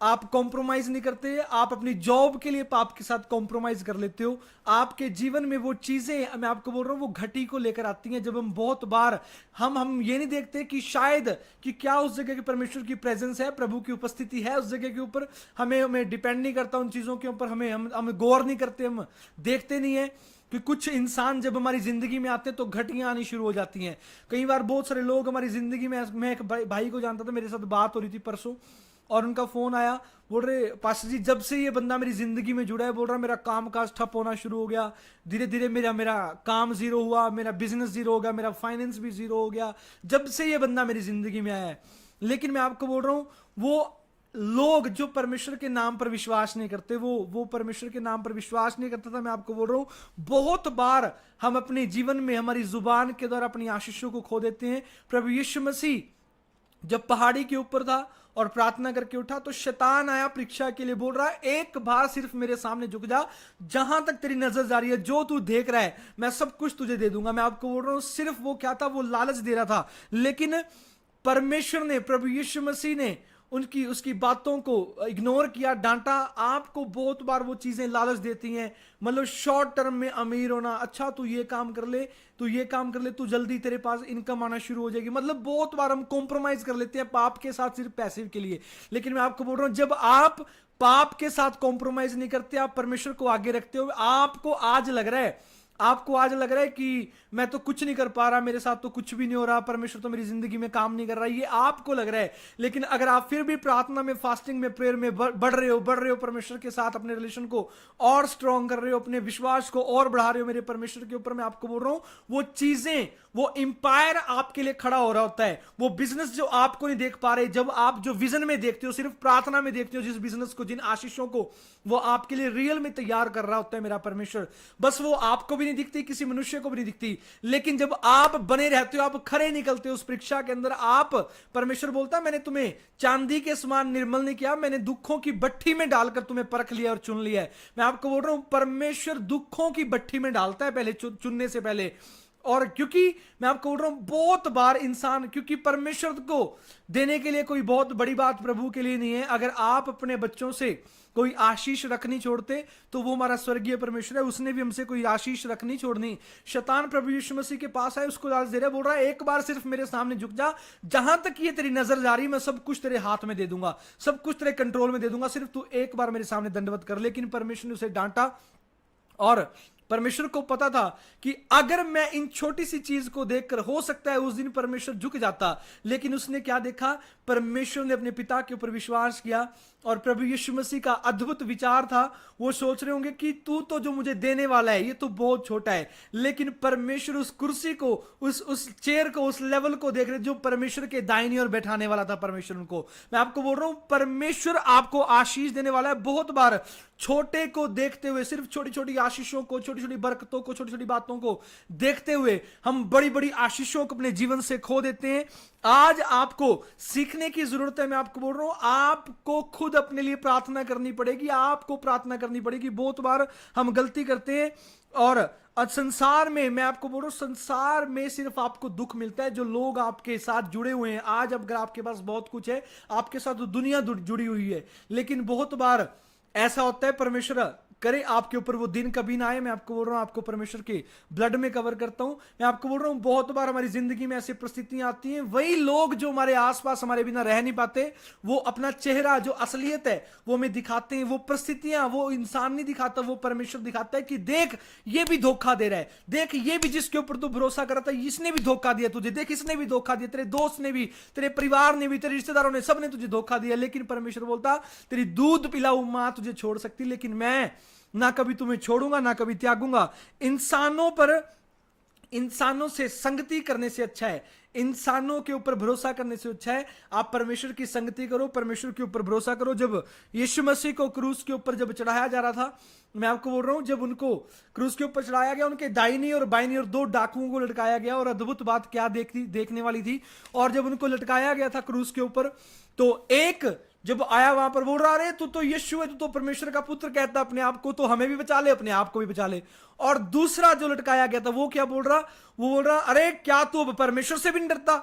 आप कॉम्प्रोमाइज नहीं करते, आप अपनी जॉब के लिए पाप के साथ कॉम्प्रोमाइज कर लेते हो। आपके जीवन में वो चीजें, मैं आपको बोल रहा हूं, वो घटी को लेकर आती हैं, जब हम बहुत बार हम ये नहीं देखते कि शायद कि क्या उस जगह की परमेश्वर की प्रेजेंस है, प्रभु की उपस्थिति है उस जगह के ऊपर। हमें डिपेंड नहीं करता उन चीजों के ऊपर, हम गौर नहीं करते, हम देखते नहीं है कि कुछ इंसान जब हमारी जिंदगी में आते हैं तो घटियां आनी शुरू हो जाती हैं। कई बार बहुत सारे लोग हमारी जिंदगी में, मैं एक भाई को जानता था, मेरे साथ बात हो रही थी परसों, और उनका फोन आया, बोल रहे पास्टर जी, जब से ये बंदा मेरी जिंदगी में जुड़ा है, बोल रहा मेरा काम काज ठप होना शुरू हो गया, धीरे धीरे मेरा काम जीरो हुआ, मेरा बिजनेस जीरो हो गया, मेरा फाइनेंस भी जीरो हो गया, जब से ये बंदा मेरी जिंदगी में आया है। लेकिन मैं आपको बोल रहा हूं, वो लोग जो परमेश्वर के नाम पर विश्वास नहीं करते, वो परमेश्वर के नाम पर विश्वास नहीं करता था। मैं आपको बोल रहा हूं, बहुत बार हम अपने जीवन में हमारी जुबान के द्वारा अपनी आशीषों को खो देते हैं। प्रभु यीशु मसीह जब पहाड़ी के ऊपर था और प्रार्थना करके उठा, तो शैतान आया परीक्षा के लिए, बोल रहा है एक बार सिर्फ मेरे सामने झुक जा, जहां तक तेरी नजर जा रही है, जो तू देख रहा है, मैं सब कुछ तुझे दे दूंगा। मैं आपको बोल रहा हूं, सिर्फ वो क्या था, वो लालच दे रहा था। लेकिन परमेश्वर ने, प्रभु यीशु मसीह ने उसकी बातों को इग्नोर किया, डांटा। आपको बहुत बार वो चीजें लालच देती हैं, मतलब शॉर्ट टर्म में अमीर होना, अच्छा तू ये काम कर ले, तू ये काम कर ले, तू जल्दी तेरे पास इनकम आना शुरू हो जाएगी। मतलब बहुत बार हम कॉम्प्रोमाइज कर लेते हैं पाप के साथ, सिर्फ पैसे के लिए। लेकिन मैं आपको बोल रहा हूं, जब आप पाप के साथ कॉम्प्रोमाइज नहीं करते, आप परमेश्वर को आगे रखते हो, आपको आज लग रहा है कि मैं तो कुछ नहीं कर पा रहा, मेरे साथ तो कुछ भी नहीं हो रहा, परमेश्वर तो मेरी जिंदगी में काम नहीं कर रहा, ये आपको लग रहा है। लेकिन अगर आप फिर भी प्रार्थना में, फास्टिंग में, प्रेयर में बढ़ रहे हो, परमेश्वर के साथ अपने रिलेशन को और स्ट्रॉन्ग कर रहे हो, अपने विश्वास को और बढ़ा रहे हो मेरे परमेश्वर के ऊपर, मैं आपको बोल रहा हूं, वो चीजें, वो इंपायर आपके लिए खड़ा हो रहा होता है। वो बिजनेस जो आपको नहीं देख पा रहे, जब आप जो विजन में देखते हो, सिर्फ प्रार्थना में देखते हो, जिस बिजनेस को, जिन आशीषों को वो आपके लिए रियल में तैयार कर रहा होता है मेरा परमेश्वर, बस वो आपको भी नहीं दिखती, किसी मनुष्य को भी नहीं दिखती। लेकिन जब आप बने रहते हो, आप खरे निकलते हो उस परीक्षा के अंदर, आप, परमेश्वर बोलता है, मैंने तुम्हें चांदी के समान निर्मल नहीं किया, मैंने दुखों की भट्ठी में डालकर तुम्हें परख लिया और चुन लिया है। मैं आपको बोल रहा हूं, परमेश्वर दुखों की भट्ठी में डालता है पहले, चुनने से पहले। और क्योंकि मैं आपको बोल रहा हूं, बहुत बार इंसान, क्योंकि परमेश्वर को देने के लिए कोई बहुत बड़ी बात प्रभु के लिए नहीं है। अगर आप अपने बच्चों से कोई आशीष रखनी छोड़ते, तो वो हमारा स्वर्गीय परमेश्वर है, उसने भी हमसे कोई आशीष रखनी छोड़नी। शैतान प्रभु यीशु मसीह के पास आए, उसको लालच दे रहा है, बोल रहा है एक बार सिर्फ मेरे सामने झुक जा, जहां तक ये तेरी नजर जा रही, मैं सब कुछ तेरे हाथ में दे दूंगा, सब कुछ तेरे कंट्रोल में दे दूंगा, सिर्फ तू एक बार मेरे सामने दंडवत कर। लेकिन परमेश्वर ने उसे डांटा, और परमेश्वर को पता था कि अगर मैं इन छोटी सी चीज को देखकर, हो सकता है उस दिन परमेश्वर झुक जाता। लेकिन उसने क्या देखा, परमेश्वर ने अपने पिता के ऊपर विश्वास किया, और प्रभु यीशु मसीह का अद्भुत विचार था। वो सोच रहे होंगे कि तू तो जो मुझे देने वाला है, ये तो बहुत छोटा है, लेकिन परमेश्वर उस कुर्सी को, उस चेयर को, उस लेवल को देख रहे, जो परमेश्वर के दाहिनी ओर बैठाने वाला था परमेश्वर उनको। मैं आपको बोल रहा हूं, परमेश्वर आपको आशीष देने वाला है। बहुत बार छोटे को देखते हुए, सिर्फ छोटी छोटी आशीषों को, छोटी छोटी बरकतों को, छोटी छोटी बातों को देखते हुए हम बड़ी बड़ी आशीषों को अपने जीवन से खो देते हैं। आज आपको सीखने की जरूरत है। मैं आपको बोल रहा हूं, आपको खुद अपने लिए प्रार्थना करनी पड़ेगी, आपको प्रार्थना करनी पड़ेगी। बहुत बार हम गलती करते हैं, और संसार में, मैं आपको बोल रहा हूं, संसार में सिर्फ आपको दुख मिलता है जो लोग आपके साथ जुड़े हुए हैं। आज अगर आपके पास बहुत कुछ है, आपके साथ दुनिया जुड़ी हुई है, लेकिन बहुत बार ऐसा होता है, परमेश्वर करे आपके ऊपर वो दिन कभी ना आए। मैं आपको बोल रहा हूं, आपको परमेश्वर के ब्लड में कवर करता हूं। मैं आपको बोल रहा हूं, बहुत बार हमारी जिंदगी में ऐसी परिस्थितियां आती हैं, वही लोग जो हमारे आसपास हमारे बिना रह नहीं पाते, वो अपना चेहरा जो असलियत है वो हमें दिखाते हैं। वो परिस्थितियां वो इंसान नहीं दिखाता, वो परमेश्वर दिखाता है कि देख ये भी धोखा दे रहा है, देख ये भी जिसके ऊपर तू भरोसा कर रहा था इसने भी धोखा दिया तुझे, देख इसने भी धोखा दिया, तेरे दोस्त ने भी, तेरे परिवार ने भी, तेरे रिश्तेदारों ने, सबने तुझे धोखा दिया। लेकिन परमेश्वर बोलता तेरी दूध पिलाऊ मां तुझे छोड़ सकती, लेकिन मैं ना कभी तुम्हें छोड़ूंगा ना कभी त्यागूंगा। इंसानों से संगति करने से अच्छा है, इंसानों के ऊपर भरोसा करने से अच्छा है आप परमेश्वर की संगति करो, परमेश्वर के ऊपर भरोसा करो। जब यीशु मसीह को क्रूस के ऊपर जब चढ़ाया जा रहा था, मैं आपको बोल रहा हूं, जब उनको क्रूस के ऊपर चढ़ाया गया, उनके दाहिनी और बाईनी और 2 डाकुओं को लटकाया गया। और अद्भुत बात क्या देखने वाली थी, और जब उनको लटकाया गया था क्रूस के ऊपर, तो एक जब आया वहां पर बोल रहा, अरे तू तो यीशु है, तू तो परमेश्वर का पुत्र कहता अपने आप को, तो हमें भी बचा ले, अपने आप को भी बचा ले। और दूसरा जो लटकाया गया था वो क्या बोल रहा, वो बोल रहा, अरे क्या तू अब परमेश्वर से भी नहीं डरता,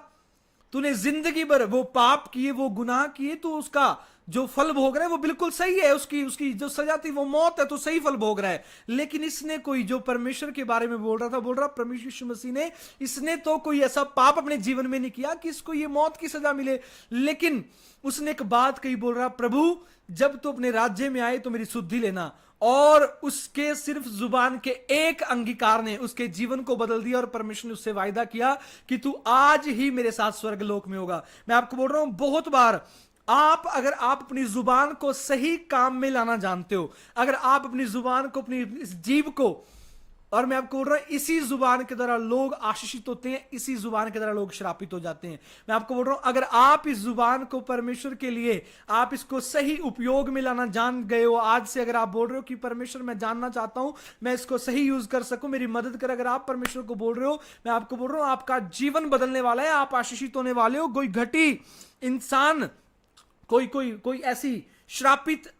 तूने जिंदगी भर वो पाप किए, वो गुनाह किए, तो उसका जो फल भोग रहा है वो बिल्कुल सही है, उसकी जो सजा थी वो मौत है, तो सही फल भोग रहा है। लेकिन इसने कोई जो परमेश्वर के बारे में बोल रहा था, बोल रहा परमेश्वर यीशु मसीह ने, इसने तो कोई ऐसा पाप अपने जीवन में नहीं किया कि इसको ये मौत की सजा मिले। लेकिन उसने एक बात कही, बोल रहा प्रभु जब तू अपने राज्य में आए तो मेरी सुधि लेना। और उसके सिर्फ जुबान के एक अंगीकार ने उसके जीवन को बदल दिया, और परमेश्वर ने उससे वायदा किया कि तू आज ही मेरे साथ स्वर्गलोक में होगा। मैं आपको बोल रहा हूं, बहुत बार अगर आप अपनी जुबान को सही काम में लाना जानते हो, अगर आप अपनी जुबान को, अपनी इस जीभ को, और मैं आपको बोल रहा हूं इसी जुबान के द्वारा लोग आशीषित होते हैं, इसी जुबान के द्वारा लोग श्रापित हो जाते हैं। मैं आपको बोल रहा हूं, अगर आप इस जुबान को परमेश्वर के लिए, आप इसको सही उपयोग में लाना जान गए हो, आज से अगर आप बोल रहे हो कि परमेश्वर मैं जानना चाहता हूं, मैं इसको सही यूज कर सकूं, मेरी मदद कर, अगर आप परमेश्वर को बोल रहे हो, मैं आपको बोल रहा हूं आपका जीवन बदलने वाला है, आप आशीषित होने वाले हो। कोई घटी इंसान, कोई ऐसी श्रापित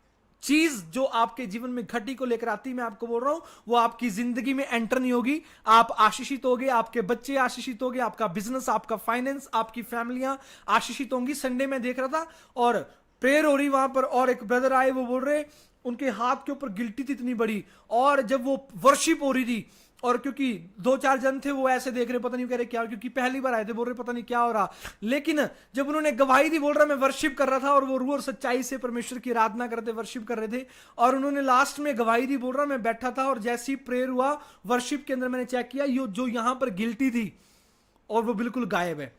चीज जो आपके जीवन में घटी को लेकर आती, मैं आपको बोल रहा हूं वो आपकी जिंदगी में एंटर नहीं होगी। आप आशीषित होगे, आपके बच्चे आशीषित होंगे, आपका बिजनेस, आपका फाइनेंस, आपकी फैमिलियां आशीषित होंगी। संडे में देख रहा था और प्रेयर हो रही वहां पर, और एक ब्रदर आए, वो बोल रहे उनके हाथ के ऊपर गिल्टी थी इतनी बड़ी, और जब वो वर्शिप हो रही थी, और क्योंकि 2-4 जन थे वो ऐसे देख रहे, पता नहीं कह रहे क्या, क्योंकि पहली बार आए थे, बोल रहे पता नहीं क्या हो रहा। लेकिन जब उन्होंने गवाही दी, बोल रहा मैं वर्शिप कर रहा था, और वो रूह और सच्चाई से परमेश्वर की आराधना करते, वर्शिप कर रहे थे, और उन्होंने लास्ट में गवाही दी, बोल रहा मैं बैठा था, और जैसे ही प्रेयर हुआ वर्शिप के अंदर मैंने चेक किया, जो यहां पर गिल्टी थी और वो बिल्कुल गायब है।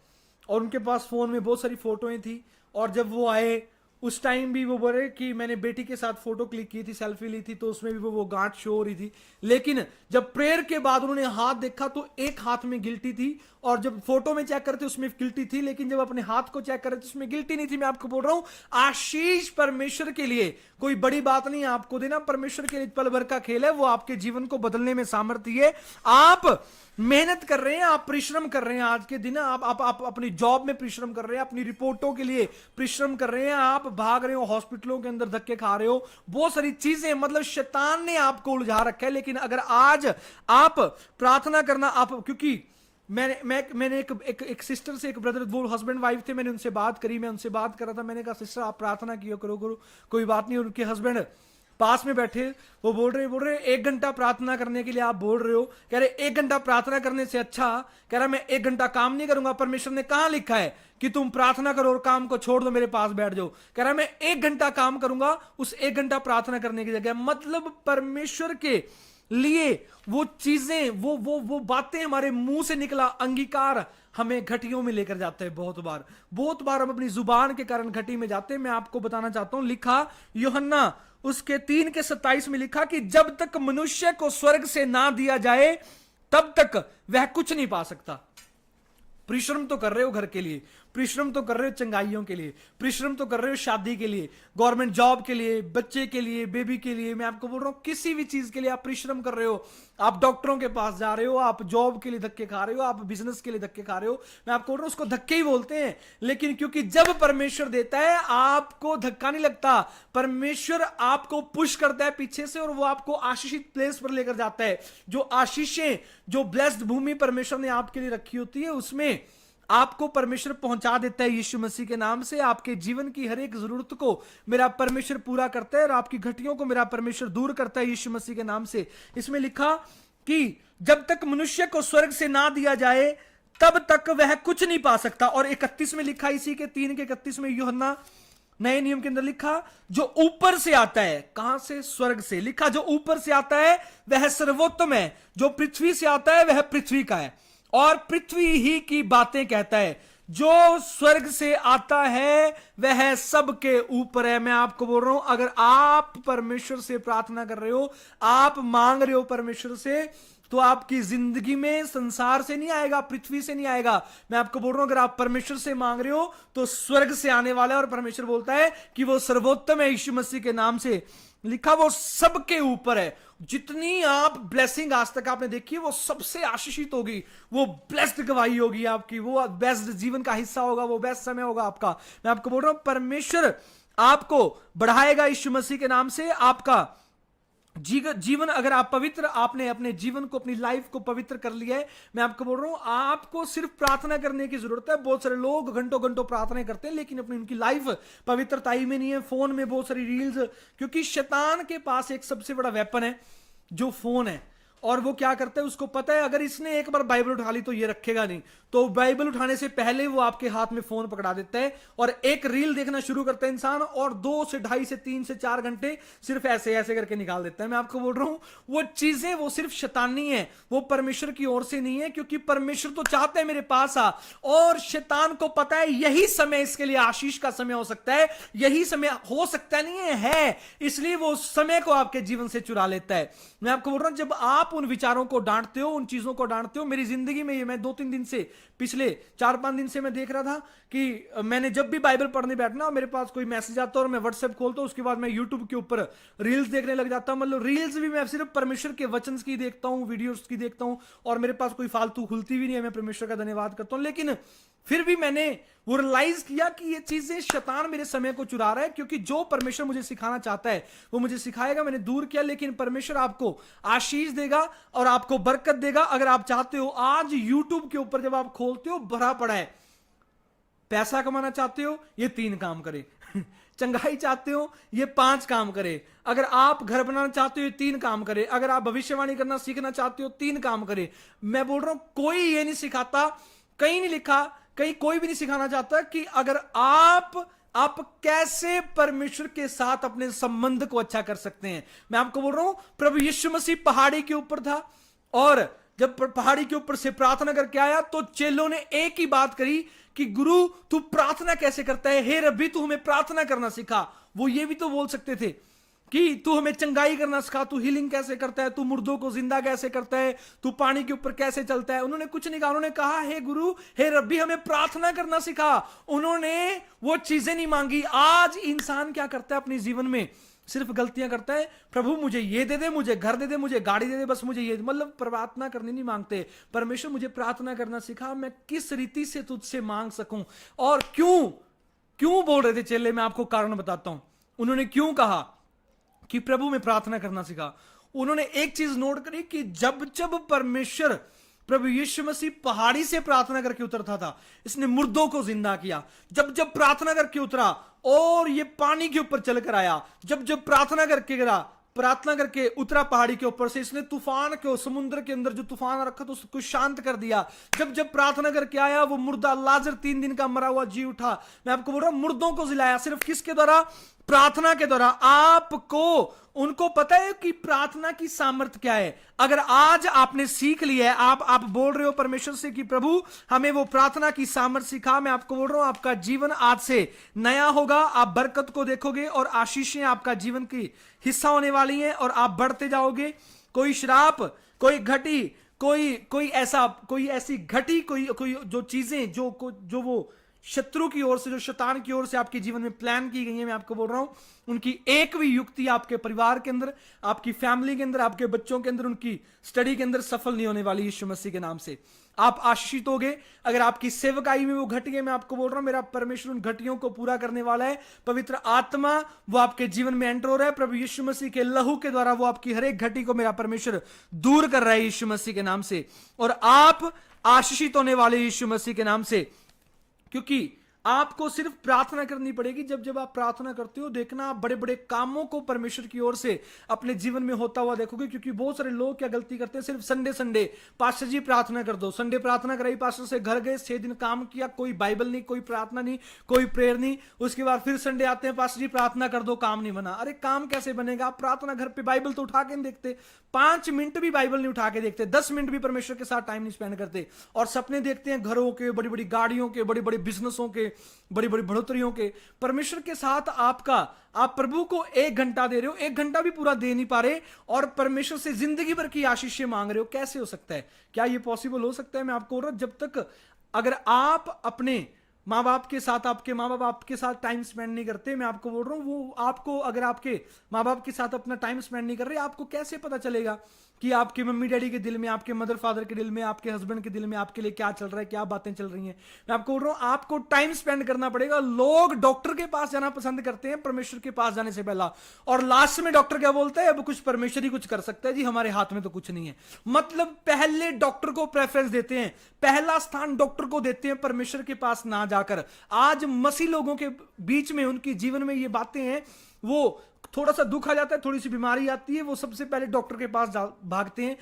और उनके पास फोन में बहुत सारी फोटोएं थी, और जब वो आए उस टाइम भी वो बोले कि मैंने बेटी के साथ फोटो क्लिक की थी, सेल्फी ली थी, तो उसमें भी वो गांठ शो हो रही थी। लेकिन जब प्रेयर के बाद उन्होंने हाथ देखा तो एक हाथ में गिल्टी थी, और जब फोटो में चेक करते उसमें गिल्टी थी, लेकिन जब अपने हाथ को चेक करते उसमें गिल्टी नहीं थी। मैं आपको बोल रहा हूं आशीष परमेश्वर के लिए कोई बड़ी बात नहीं है आपको देना, परमेश्वर के लिए पल भर का खेल है, वो आपके जीवन को बदलने में सामर्थ्य है। आप मेहनत कर रहे हैं, आप परिश्रम कर रहे हैं, आज के दिन आप अपनी जॉब में परिश्रम कर रहे हैं, अपनी रिपोर्टों के लिए परिश्रम कर रहे हैं, आप भाग रहे हो, हॉस्पिटलों के अंदर धक्के खा रहे हो, बहुत सारी चीजें, मतलब शैतान ने आपको उलझा रखा है। लेकिन अगर आज आप प्रार्थना करना, आप, क्योंकि मैंने एक सिस्टर से, एक ब्रदर, वो हस्बैंड वाइफ थे, मैंने उनसे बात करी, मैं उनसे बात कर रहा था, मैंने कहा सिस्टर आप प्रार्थना किया करो, कोई बात नहीं। उनके हस्बैंड पास में बैठे, वो बोल रहे 1 घंटा प्रार्थना करने के लिए आप बोल रहे हो, कह रहे 1 घंटा प्रार्थना करने से अच्छा, कह रहा मैं 1 घंटा काम नहीं करूंगा, परमेश्वर ने कहां लिखा है कि तुम प्रार्थना करो और काम को छोड़ दो, मेरे पास बैठ जाओ। कह रहा मैं 1 घंटा काम करूंगा उस 1 घंटा प्रार्थना करने की जगह। मतलब परमेश्वर के लिए वो चीजें, वो बातें हमारे मुंह से निकला अंगीकार हमें घटियों में लेकर जाते हैं। बहुत बार हम अपनी जुबान के कारण घटी में जाते हैं। मैं आपको बताना चाहता हूं, लिखा यूहन्ना उसके 3:27 में लिखा कि जब तक मनुष्य को स्वर्ग से ना दिया जाए तब तक वह कुछ नहीं पा सकता। परिश्रम तो कर रहे हो घर के लिए, परिश्रम तो कर रहे हो चंगाइयों के लिए, परिश्रम तो कर रहे हो शादी के लिए, गवर्नमेंट जॉब के लिए, बच्चे के लिए, बेबी के लिए, मैं आपको बोल रहा हूं किसी भी चीज के लिए आप परिश्रम कर रहे हो। आप डॉक्टरों के पास जा रहे हो, आप जॉब के लिए धक्के खा रहे हो, आप बिजनेस के लिए धक्के खा रहे हो, मैं आपको बोल रहा हूं उसको धक्के ही बोलते हैं। लेकिन क्योंकि जब परमेश्वर देता है आपको धक्का नहीं लगता, परमेश्वर आपको पुश करता है पीछे से और वो आपको आशीषित प्लेस पर लेकर जाता है। जो आशीषें, जो ब्लेस्ड भूमि परमेश्वर ने आपके लिए रखी होती है, उसमें आपको परमेश्वर पहुंचा देता है यीशु मसीह के नाम से। आपके जीवन की हर एक जरूरत को मेरा परमेश्वर पूरा करता है और आपकी घटियों को मेरा परमेश्वर दूर करता है यीशु मसीह के नाम से। इसमें लिखा कि जब तक मनुष्य को स्वर्ग से ना दिया जाए तब तक वह कुछ नहीं पा सकता। और 31 में लिखा, इसी के 3 के 31 में यूहन्ना नए नियम के अंदर लिखा, जो ऊपर से आता है, कहां से? स्वर्ग से। लिखा जो ऊपर से आता है वह सर्वोत्तम है, जो पृथ्वी से आता है वह पृथ्वी का है और पृथ्वी ही की बातें कहता है। जो स्वर्ग से आता है वह सबके ऊपर है। मैं आपको बोल रहा हूं, अगर आप परमेश्वर से प्रार्थना कर रहे हो, आप मांग रहे हो परमेश्वर से, तो आपकी जिंदगी में संसार से नहीं आएगा, पृथ्वी से नहीं आएगा। मैं आपको बोल रहा हूं, अगर आप परमेश्वर से मांग रहे हो तो स्वर्ग से आने वाला है। और परमेश्वर बोलता है कि वो सर्वोत्तम है यीशु मसीह के नाम से। लिखा वो सबके ऊपर है। जितनी आप ब्लेसिंग आज तक आपने देखी है वो सबसे आशीषित होगी, वो ब्लेस्ड गवाही होगी आपकी, वो बेस्ट जीवन का हिस्सा होगा, वो बेस्ट समय होगा आपका। मैं आपको बोल रहा हूं, परमेश्वर आपको बढ़ाएगा यीशु मसीह के नाम से। आपका जीवन, अगर आप पवित्र, आपने अपने जीवन को, अपनी लाइफ को पवित्र कर लिया है, मैं आपको बोल रहा हूं, आपको सिर्फ प्रार्थना करने की जरूरत है। बहुत सारे लोग घंटों घंटों प्रार्थना करते हैं लेकिन अपनी उनकी लाइफ पवित्रता ही में नहीं है। फोन में बहुत सारी रील्स, क्योंकि शैतान के पास एक सबसे बड़ा वेपन है जो फोन है। और वो क्या करता है, उसको पता है अगर इसने एक बार बाइबल उठा ली तो ये रखेगा नहीं, तो बाइबल उठाने से पहले वो आपके हाथ में फोन पकड़ा देता है और एक रील देखना शुरू करता है इंसान, और 2 से 2.5 से 3 से 4 घंटे सिर्फ ऐसे ऐसे करके निकाल देता है। मैं आपको बोल रहा हूं, वो चीजें वो सिर्फ शैतानी है, वो परमेश्वर की ओर से नहीं है, क्योंकि परमेश्वर तो चाहते हैं मेरे पास आ, और शैतान को पता है यही समय इसके लिए आशीष का समय हो सकता है, यही समय हो सकता नहीं है, इसलिए वो समय को आपके जीवन से चुरा लेता है। मैं आपको बोल रहा हूं, जब आप उन विचारों को डांटते हो, उन चीजों को डांटते हो, मेरी जिंदगी में ये मैं 2-3 दिन से, पिछले 4-5 दिन से मैं देख रहा था कि मैंने जब भी बाइबल पढ़ने बैठना, मेरे पास कोई मैसेज आता और मैं व्हाट्सएप खोलता हूं, उसके बाद मैं यूट्यूब के ऊपर रील्स देखने लग जाता हूं। मतलब रील्स भी मैं सिर्फ परमेश्वर के वचन की देखता हूं, वीडियोस की देखता हूं, और मेरे पास कोई फालतू खुलती भी नहीं है। मैं परमेश्वर का धन्यवाद करता हूं, लेकिन फिर भी मैंने वो रियलाइज किया कि ये चीजें शैतान मेरे समय को चुरा रहा है, क्योंकि जो परमेश्वर मुझे सिखाना चाहता है वो मुझे सिखाएगा। मैंने दूर किया, लेकिन परमेश्वर आपको आशीष देगा और आपको बरकत देगा। अगर आप चाहते हो, आज यूट्यूब के ऊपर जब आप खोलते हो भरा पड़ा है, पैसा कमाना चाहते हो ये 3 काम करे, चंगाई चाहते हो ये 5 काम करे, अगर आप घर बनाना चाहते हो ये 3 काम करे, अगर आप भविष्यवाणी करना सीखना चाहते हो 3 काम करे। मैं बोल रहा हूं, कोई ये नहीं सिखाता, कहीं नहीं लिखा, कहीं कोई भी नहीं सिखाना चाहता कि अगर आप कैसे परमेश्वर के साथ अपने संबंध को अच्छा कर सकते हैं। मैं आपको बोल रहा हूं, प्रभु यीशु मसीह पहाड़ी के ऊपर था, और जब पहाड़ी के ऊपर से प्रार्थना करके आया तो चेलों ने एक ही बात करी कि गुरु तू प्रार्थना कैसे करता है, हे रब्बी तू हमें प्रार्थना करना सिखा। वो ये भी तो बोल सकते थे कि तू हमें चंगाई करना सिखा, तू हीलिंग कैसे करता है, तू मुर्दों को जिंदा कैसे करता है, तू पानी के ऊपर कैसे चलता है। उन्होंने कुछ नहीं कहा, उन्होंने कहा हे गुरु, हे रब्बी हमें प्रार्थना करना सिखा। उन्होंने वो चीजें नहीं मांगी। आज इंसान क्या करता है अपने जीवन में, सिर्फ गलतियां करता है। प्रभु मुझे ये दे दे, मुझे घर दे दे, मुझे गाड़ी दे दे, बस मुझे ये, मतलब प्रार्थना करनी नहीं मांगते। परमेश्वर मुझे प्रार्थना करना सिखा, मैं किस रीति से तुझसे मांग सकूं। और क्यों बोल रहे थे चेले, मैं आपको कारण बताता हूं। उन्होंने क्यों कहा कि प्रभु में प्रार्थना करना सिखा। उन्होंने एक चीज नोट करी कि जब जब परमेश्वर, प्रभु यीशु मसीह पहाड़ी से प्रार्थना करके उतरता था, इसने मुर्दों को जिंदा किया। जब जब प्रार्थना करके उतरा और ये पानी के ऊपर चलकर आया, जब जब प्रार्थना करके उतरा पहाड़ी के ऊपर से, इसने तूफान को, समुद्र के अंदर जो तूफान रखा था उसको शांत कर दिया। जब जब प्रार्थना करके आया, वो मुर्दा लाजर 3 दिन का मरा हुआ जी उठा। मैं आपको बोल रहा हूं, मुर्दों को जिलाया। सिर्फ किसके द्वारा? प्रार्थना के द्वारा। आपको, उनको पता है कि प्रार्थना की सामर्थ्य क्या है। अगर आज आपने सीख लिया है, आप बोल रहे हो परमेश्वर से कि प्रभु हमें वो प्रार्थना की सामर्थ्य सिखा, मैं आपको बोल रहा हूं, आपका जीवन आज से नया होगा। आप बरकत को देखोगे और आशीषें आपका जीवन की हिस्सा होने वाली हैं और आप बढ़ते जाओगे। कोई श्राप, कोई घटी, कोई ऐसी घटी, कोई जो चीजें जो वो शत्रु की ओर से, जो शैतान की ओर से आपके जीवन में प्लान की गई है, मैं आपको बोल रहा हूं, उनकी एक भी युक्ति आपके परिवार के अंदर, आपकी फैमिली के अंदर, आपके बच्चों के अंदर, उनकी स्टडी के अंदर सफल नहीं होने वाली। यीशु मसीह के नाम से आप आशीषित होगे। अगर आपकी सेवकाई में वो घटियां, मैं आपको बोल रहा हूं, मेरा परमेश्वर उन घटियों को पूरा करने वाला है। पवित्र आत्मा वो आपके जीवन में एंटर हो रहा है। प्रभु यीशु मसीह के लहू के द्वारा वो आपकी हर एक घटी को मेरा परमेश्वर दूर कर रहा है यीशु मसीह के नाम से। और आशीषित होने वाले यीशु मसीह के नाम से। क्योंकि आपको सिर्फ प्रार्थना करनी पड़ेगी। जब जब आप प्रार्थना करते हो, देखना आप बड़े बड़े कामों को परमेश्वर की ओर से अपने जीवन में होता हुआ देखोगे। क्योंकि बहुत सारे लोग क्या गलती करते हैं, सिर्फ संडे पास्टर जी प्रार्थना कर दो, संडे प्रार्थना कराई पास्टर से, घर गए 6 दिन काम किया, कोई बाइबल नहीं, कोई प्रार्थना नहीं, कोई प्रेयर नहीं। उसके बाद फिर संडे आते हैं, पास्टर जी प्रार्थना कर दो, काम नहीं बना। अरे काम कैसे बनेगा? आप प्रार्थना घर पे बाइबल तो उठा के नहीं देखते, 5 मिनट भी बाइबल नहीं उठा के देखते, 10 मिनट भी परमेश्वर के साथ टाइम नहीं स्पेंड करते, और सपने देखते हैं घरों के, बड़ी बड़ी गाड़ियों के, बड़े बड़े बिजनेसों के, बड़ी बड़ी बढ़ोतरियों के। परमेश्वर के साथ आप प्रभु को 1 घंटा दे रहे हो, 1 घंटा भी पूरा दे नहीं पा रहे, और परमेश्वर से जिंदगी भर की आशीषें मांग रहे हो। कैसे हो सकता है? क्या ये पॉसिबल हो सकता है? मैं आपको बोल रहा हूं, जब तक अगर आप अपने माँ बाप के साथ, आपके माँ बाप आपके साथ टाइम स्पेंड नहीं करते, मैं आपको बोल रहा हूं, वो आपको, अगर आपके माँ बाप के साथ अपना टाइम स्पेंड नहीं कर रहे, आपको कैसे पता चलेगा कि आपके मम्मी डैडी के दिल में, आपके मदर फादर के दिल में, आपके हस्बैंड के दिल में आपके लिए क्या चल रहा है, क्या बातें चल रही हैं? मैं आपको बोल रहा हूं, आपको टाइम स्पेंड करना पड़ेगा। लोग डॉक्टर के पास जाना पसंद करते हैं परमेश्वर के पास जाने से पहला, और लास्ट में डॉक्टर क्या बोलता है? अब कुछ परमेश्वर ही कुछ कर सकता है जी, हमारे हाथ में तो कुछ नहीं है। मतलब पहले डॉक्टर को प्रेफरेंस देते हैं, पहला स्थान डॉक्टर को देते हैं, परमेश्वर के पास ना जाकर। आज मसीह लोगों के बीच में, उनके जीवन में ये बातें हैं, वो थोड़ा सा दुख आ जाता है, थोड़ी सी बीमारी आती है, वो सबसे पहले डॉक्टर के पास भागते हैं,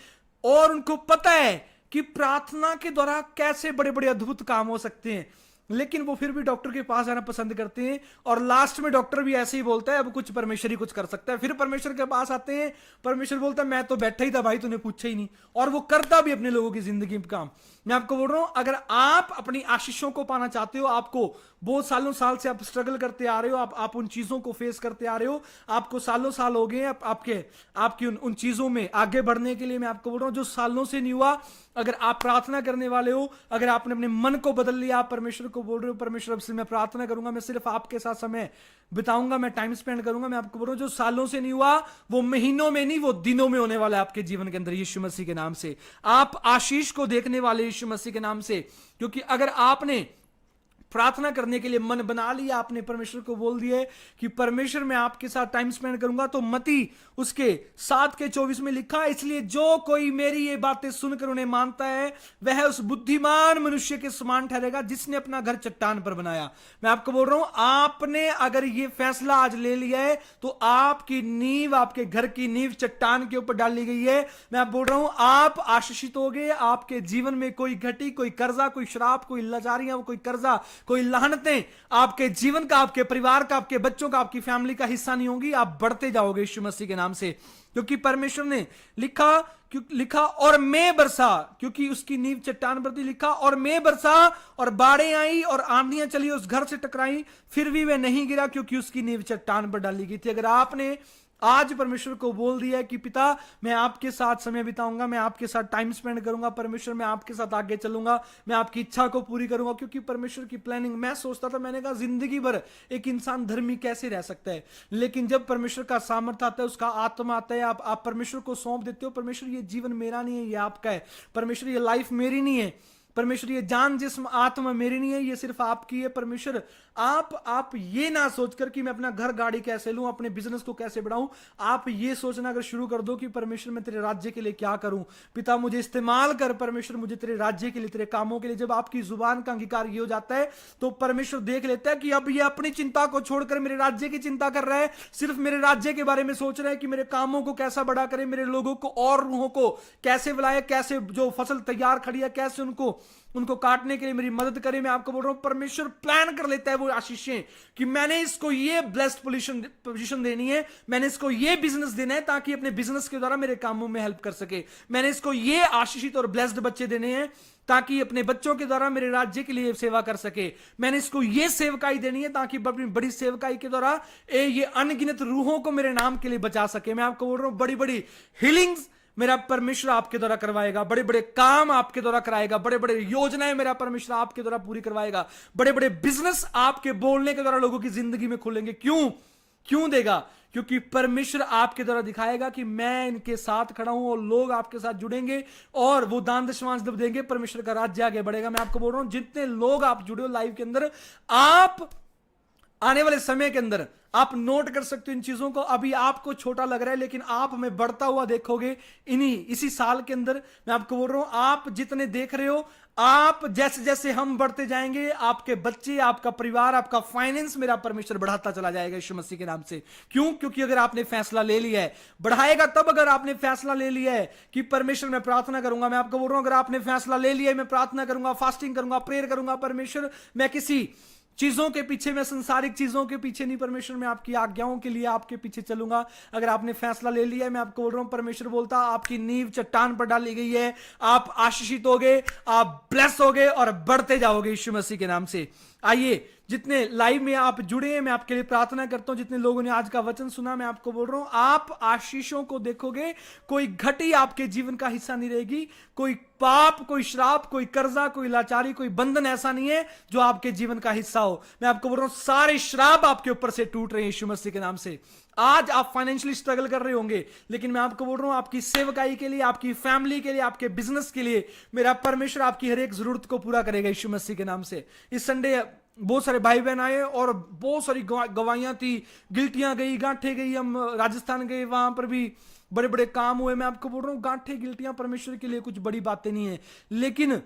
और उनको पता है कि प्रार्थना के द्वारा कैसे बड़े बड़े अद्भुत काम हो सकते हैं, लेकिन वो फिर भी डॉक्टर के पास जाना पसंद करते हैं। और लास्ट में डॉक्टर भी ऐसे ही बोलता है, अब कुछ परमेश्वर ही कुछ कर सकता है। फिर परमेश्वर के पास आते हैं, परमेश्वर बोलता है मैं तो बैठा ही था भाई, तूने पूछा ही नहीं, और वो करता भी अपने लोगों की जिंदगी में काम। मैं आपको बोल रहा हूं, अगर आप अपनी आशीषों को पाना चाहते हो, आपको बहुत साल से आप स्ट्रगल करते आ रहे हो, आप उन चीजों को फेस करते आ रहे हो, आपको साल हो गए आपकी उन चीजों में आगे बढ़ने के लिए, मैं आपको बोल रहा हूं, जो सालों से नहीं हुआ, अगर आप प्रार्थना करने वाले हो, अगर आपने अपने मन को बदल लिया, आप परमेश्वर को बोल रहे हो, परमेश्वर अब से मैं प्रार्थना करूंगा, मैं सिर्फ आपके साथ समय बिताऊंगा, मैं टाइम स्पेंड करूंगा, मैं आपको बोल रहा हूं, जो सालों से नहीं हुआ, वो महीनों में नहीं, वो दिनों में होने वाला है आपके जीवन के अंदर, यीशु मसीह के नाम से। आप आशीष को देखने वाले यीशु मसीह के नाम से। क्योंकि अगर आपने प्रार्थना करने के लिए मन बना लिया, आपने परमेश्वर को बोल दिया है कि परमेश्वर मैं आपके साथ टाइम स्पेंड करूंगा, तो मती उसके 7:24 में लिखा है, इसलिए जो कोई मेरी ये बातें सुनकर उन्हें मानता है, वह उस बुद्धिमान मनुष्य के समान ठहरेगा जिसने अपना घर चट्टान पर बनाया। मैं आपको बोल रहा हूं, आपने अगर ये फैसला आज ले लिया है, तो आपकी नींव, आपके घर की नींव चट्टान के ऊपर डाली गई है। मैं आप बोल रहा हूं, आप आशीषित हो गए। आपके जीवन में कोई घटी, कोई कर्जा, कोई श्राप, कोई लाचारियां, कोई कर्जा, कोई लानतें आपके जीवन का, आपके परिवार का, आपके बच्चों का, आपकी फैमिली का हिस्सा नहीं होंगी। आप बढ़ते जाओगे यीशु मसीह के नाम से। क्योंकि परमेश्वर ने लिखा और मैं बरसा, क्योंकि उसकी नींव चट्टान पर थी, लिखा और मैं बरसा और बाढ़ें आई और आंधियां चली, उस घर से टकराई, फिर भी वह नहीं गिरा क्योंकि उसकी नींव चट्टान पर डाली गई थी। अगर आपने आज परमेश्वर को बोल दिया है कि पिता मैं आपके साथ समय बिताऊंगा, मैं आपके साथ टाइम स्पेंड करूंगा, परमेश्वर मैं आपके साथ आगे चलूंगा, मैं आपकी इच्छा को पूरी करूंगा, क्योंकि परमेश्वर की प्लानिंग, मैं सोचता था, मैंने कहा जिंदगी भर एक इंसान धर्मी कैसे रह सकता है, लेकिन जब परमेश्वर का सामर्थ्य आता है, उसका आत्मा आता है, आप परमेश्वर को सौंप देते हो, परमेश्वर ये जीवन मेरा नहीं है, ये आपका है, परमेश्वर ये लाइफ मेरी नहीं है, परमेश्वर ये जान जिस्म आत्मा मेरी नहीं है, ये सिर्फ आपकी है। परमेश्वर आप ये ना सोचकर कि मैं अपना घर गाड़ी कैसे लूं, अपने बिजनेस को कैसे बढ़ाऊं, आप ये सोचना अगर शुरू कर दो कि परमेश्वर मैं तेरे राज्य के लिए क्या करूं, पिता मुझे इस्तेमाल कर, परमेश्वर मुझे तेरे राज्य के लिए, तेरे कामों के लिए। जब आपकी जुबान का अंगीकार ये हो जाता है, तो परमेश्वर देख लेता है कि अब ये अपनी चिंता को छोड़कर मेरे राज्य की चिंता कर रहा है, सिर्फ मेरे राज्य के बारे में सोच रहा है कि मेरे कामों को कैसा बड़ा करे, मेरे लोगों को और रूहों को कैसे बुलाए, कैसे जो फसल तैयार खड़ी है कैसे उनको काटने के लिए मेरी मदद करे। मैं आपको बोल रहा हूं, परमेश्वर प्लान कर लेता है वो आशीषें कि मैंने इसको ये ब्लेस्ड पोजीशन देनी है, मैंने इसको ये बिजनेस देना है ताकि अपने बिजनेस के द्वारा मेरे कामों में हेल्प कर सके, मैंने इसको ये आशीषित और ब्लेस्ड बच्चे देने हैं ताकि अपने बच्चों के द्वारा मेरे राज्य के लिए सेवा कर सके, मैंने इसको ये सेवकाई देनी है ताकि अपनी बड़ी सेवकाई के द्वारा ये अनगिनत रूहों को मेरे नाम के लिए बचा सके। मैं आपको बोल रहा हूं, बड़ी बड़ी हीलिंग्स मेरा परमेश्वर आपके द्वारा करवाएगा, बड़े बड़े काम आपके द्वारा कराएगा, बड़े बड़े योजनाएं मेरा परमेश्वर आपके द्वारा पूरी करवाएगा, बड़े बड़े बिजनेस आपके बोलने के द्वारा लोगों की जिंदगी में खुलेंगे। क्यों देगा? क्योंकि परमेश्वर आपके द्वारा दिखाएगा कि मैं इनके साथ खड़ा हूं, और लोग आपके साथ जुड़ेंगे और वो दान दशमांश जब देंगे, परमेश्वर का राज्य आगे बढ़ेगा। मैं आपको बोल रहा हूं, जितने लोग आप जुड़े हो लाइव के अंदर, आने वाले समय के अंदर आप नोट कर सकते हो इन चीजों को। अभी आपको छोटा लग रहा है, लेकिन आप हमें बढ़ता हुआ देखोगे इसी साल के अंदर। मैं आपको बोल रहा हूं, आप जितने देख रहे हो, आप जैसे जैसे हम बढ़ते जाएंगे, आपके बच्चे, आपका परिवार, आपका फाइनेंस, मेरा परमेश्वर बढ़ाता चला जाएगा यीशु मसीह के नाम से। क्यों? क्योंकि अगर आपने फैसला ले लिया है, बढ़ाएगा तब अगर आपने फैसला ले लिया है कि परमेश्वर मैं प्रार्थना करूंगा। मैं आपको बोल रहा हूं, अगर आपने फैसला ले लिया है, मैं प्रार्थना करूंगा, फास्टिंग करूंगा, प्रेयर करूंगा, परमेश्वर मैं किसी चीजों के पीछे, मैं संसारिक चीजों के पीछे नहीं, परमेश्वर मैं आपकी आज्ञाओं के लिए आपके पीछे चलूंगा। अगर आपने फैसला ले लिया है, मैं आपको बोल रहा हूं, परमेश्वर बोलता आपकी नींव चट्टान पर डाली गई है, आप आशीषित होगे, आप ब्लेस होगे और बढ़ते जाओगे यीशु मसीह के नाम से। आइए, जितने लाइव में आप जुड़े हैं, मैं आपके लिए प्रार्थना करता हूं। जितने लोगों ने आज का वचन सुना, मैं आपको बोल रहा हूं, आप आशीषों को देखोगे। कोई घटी आपके जीवन का हिस्सा नहीं रहेगी। कोई पाप, कोई श्राप, कोई कर्जा, कोई लाचारी, कोई बंधन ऐसा नहीं है जो आपके जीवन का हिस्सा हो। मैं आपको बोल रहा हूं, सारे श्राप आपके ऊपर से टूट रहे हैं यीशु मसीह के नाम से। आज आप फाइनेंशियली स्ट्रगल कर रहे होंगे, लेकिन मैं आपको बोल रहा हूं, आपकी सेवकाई के लिए, आपकी फैमिली के लिए, आपके बिजनेस के लिए मेरा परमेश्वर आपकी हर एक जरूरत को पूरा करेगा यीशु मसीह के नाम से। इस संडे बहुत सारे भाई बहन आए और बहुत सारी गवाहियां थी, गिल्टियां गई, गांठे गई। हम राजस्थान गए, वहां पर भी बड़े बड़े काम हुए। मैं आपको बोल रहा हूं, गांठे गिल्टियां परमेश्वर के लिए कुछ बड़ी बातें नहीं है, लेकिन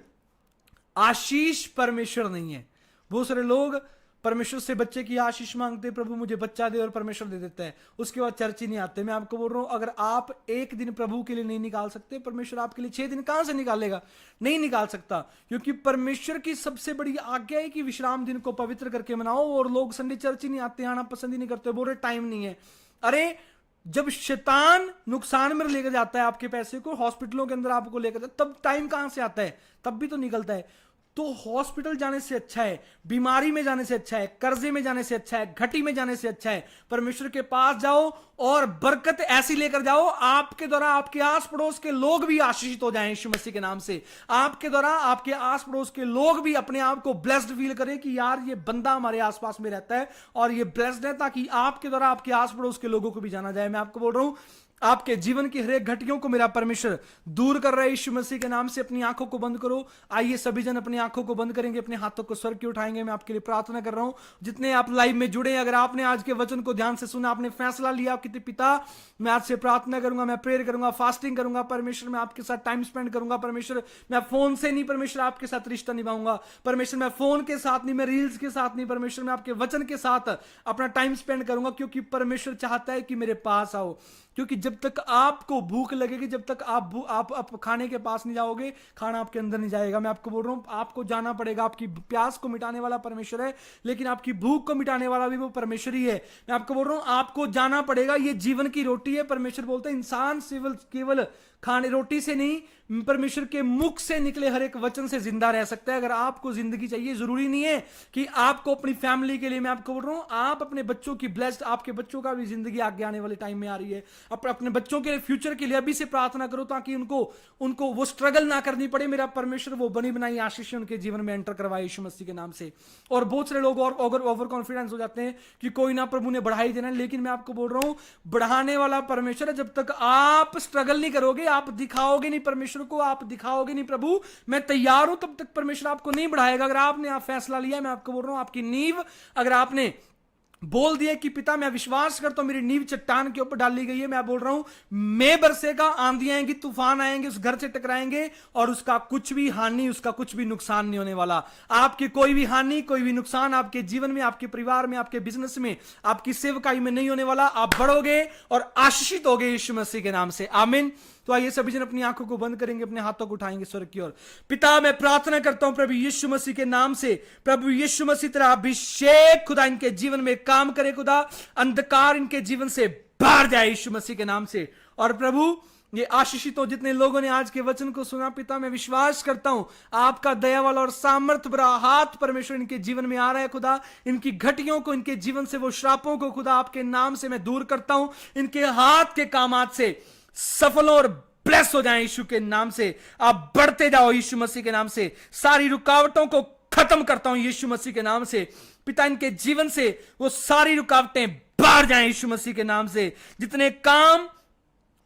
आशीष परमेश्वर नहीं है। बहुत सारे लोग परमेश्वर से बच्चे की आशीष मांगते, प्रभु मुझे बच्चा दे, और परमेश्वर दे देता है, उसके बाद चर्च ही नहीं आते। मैं आपको बोल रहा हूं, अगर आप एक दिन प्रभु के लिए नहीं निकाल सकते, परमेश्वर आपके लिए 6 दिन कहां से निकालेगा? नहीं निकाल सकता, क्योंकि परमेश्वर की सबसे बड़ी आज्ञा है कि विश्राम दिन को पवित्र करके मनाओ। और लोग संडे चर्च ही नहीं आते, आना पसंद ही नहीं करते, बोल रहे टाइम नहीं है। अरे जब शैतान नुकसान में लेकर जाता है आपके पैसे को, हॉस्पिटलों के अंदर आपको लेकर जाता, तब टाइम कहां से आता है? तब भी तो निकलता है। तो हॉस्पिटल जाने से अच्छा है, बीमारी में जाने से अच्छा है, कर्जे में जाने से अच्छा है, घटी में जाने से अच्छा है, परमेश्वर के पास जाओ और बरकत ऐसी लेकर जाओ, आपके द्वारा आपके आस पड़ोस के लोग भी आशीषित हो जाएं यीशु मसीह के नाम से। आपके द्वारा आपके आस पड़ोस के लोग भी अपने आप को ब्लेस्ड फील करें कि यार ये बंदा हमारे आसपास में रहता है और ये ब्लेस्ड है, ताकि आपके द्वारा आपके आस पड़ोस के लोगों को भी जाना जाए। मैं आपको बोल रहा हूं, आपके जीवन की हर एक घटियों को मेरा परमेश्वर दूर कर रहा है यीशु मसीह के नाम से। अपनी आंखों को बंद करो। आइए सभी जन अपनी आंखों को बंद करेंगे, अपने हाथों को स्वर्ग की उठाएंगे। मैं आपके लिए प्रार्थना कर रहा हूं, जितने आप लाइव में जुड़े हैं, अगर आपने आज के वचन को ध्यान से सुना, आपने फैसला लिया कि पिता मैं आज से प्रार्थना करूंगा, मैं प्रेयर करूंगा, फास्टिंग करूंगा, परमेश्वर मैं आपके साथ टाइम स्पेंड करूंगा, परमेश्वर मैं फोन से नहीं, परमेश्वर आपके साथ रिश्ता निभाऊंगा, परमेश्वर मैं फोन के साथ नहीं, मैं रील्स के साथ नहीं, परमेश्वर मैं आपके वचन के साथ अपना टाइम स्पेंड करूंगा, क्योंकि परमेश्वर चाहता है कि मेरे पास आओ। क्योंकि जब तक आपको भूख लगेगी, जब तक आप खाने के पास नहीं जाओगे, खाना आपके अंदर नहीं जाएगा। मैं आपको बोल रहा हूं, आपको जाना पड़ेगा। आपकी प्यास को मिटाने वाला परमेश्वर है, लेकिन आपकी भूख को मिटाने वाला भी वो परमेश्वर ही है। मैं आपको बोल रहा हूं, आपको जाना पड़ेगा। ये जीवन की रोटी है। परमेश्वर बोलते हैं, इंसान केवल खाने रोटी से नहीं, परमेश्वर के मुख से निकले हर एक वचन से जिंदा रह सकता है। अगर आपको जिंदगी चाहिए, जरूरी नहीं है कि आपको अपनी फैमिली के लिए, मैं आपको बोल रहा हूं, आप अपने बच्चों की ब्लेस्ड, आपके बच्चों का भी जिंदगी आगे आने वाले टाइम में आ रही है। अपने बच्चों के फ्यूचर के लिए अभी से प्रार्थना करो, ताकि उनको वो स्ट्रगल ना करनी पड़े। मेरा परमेश्वर वो बनी बनाई आशीष उनके जीवन में एंटर करवाए यीशु मसीह के नाम से। और बहुत सारे लोग और ओवर कॉन्फिडेंस हो जाते हैं कि कोई ना, प्रभु ने बढ़ाई देना, लेकिन मैं आपको बोल रहा हूं, बढ़ाने वाला परमेश्वर है। जब तक आप स्ट्रगल नहीं करोगे, आप दिखाओगे नहीं परमेश्वर को, आप दिखाओगे नहीं प्रभु मैं तैयार हूं, तब तक परमेश्वर आपको नहीं बढ़ाएगा। अगर आपने आप फैसला लिया, मैं आपको बोल रहा हूं, आपकी नींव, अगर आपने बोल दिया कि पिता मैं विश्वास करता हूं, मेरी नींव चट्टान के ऊपर डाली गई है, मैं बोल रहा हूं, मैं बरसेगा, आंधियां आएंगी, तूफान आएंगे, उस घर से टकराएंगे और उसका कुछ भी हानि, उसका कुछ भी नुकसान नहीं होने वाला। आपकी कोई भी हानि, कोई भी नुकसान आपके जीवन में, आपके परिवार में, आपके बिजनेस में, आपकी सेवकाई में नहीं होने वाला। आप बढ़ोगे और आशीषित होगे यीशु मसीह के नाम से। आमीन। तो आइए सभी जन अपनी आंखों को बंद करेंगे, अपने हाथों को उठाएंगे स्वर्ग की ओर। पिता मैं प्रार्थना करता हूं प्रभु यीशु मसीह के नाम से, प्रभु यीशु मसीह तेरा अभिषेक खुदा इनके जीवन में काम करे, खुदा अंधकार इनके जीवन से बाहर जाए यीशु मसीह के नाम से। और प्रभु ये आशीषित हो जितने लोगों ने आज के वचन को सुना, पिता मैं विश्वास करता हूं आपका दया वाला और सामर्थ भरा हाथ परमेश्वर इनके जीवन में आ रहा है। खुदा इनकी घटियों को, इनके जीवन से वो श्रापों को खुदा आपके नाम से मैं दूर करता हूं। इनके हाथ के कामात से सफल और ब्लेस हो जाएं यीशु के नाम से। आप बढ़ते जाओ यीशु मसीह के नाम से। सारी रुकावटों को खत्म करता हूं यीशु मसीह के नाम से। पिता इनके जीवन से वो सारी रुकावटें बाहर जाएं यीशु मसीह के नाम से। जितने काम,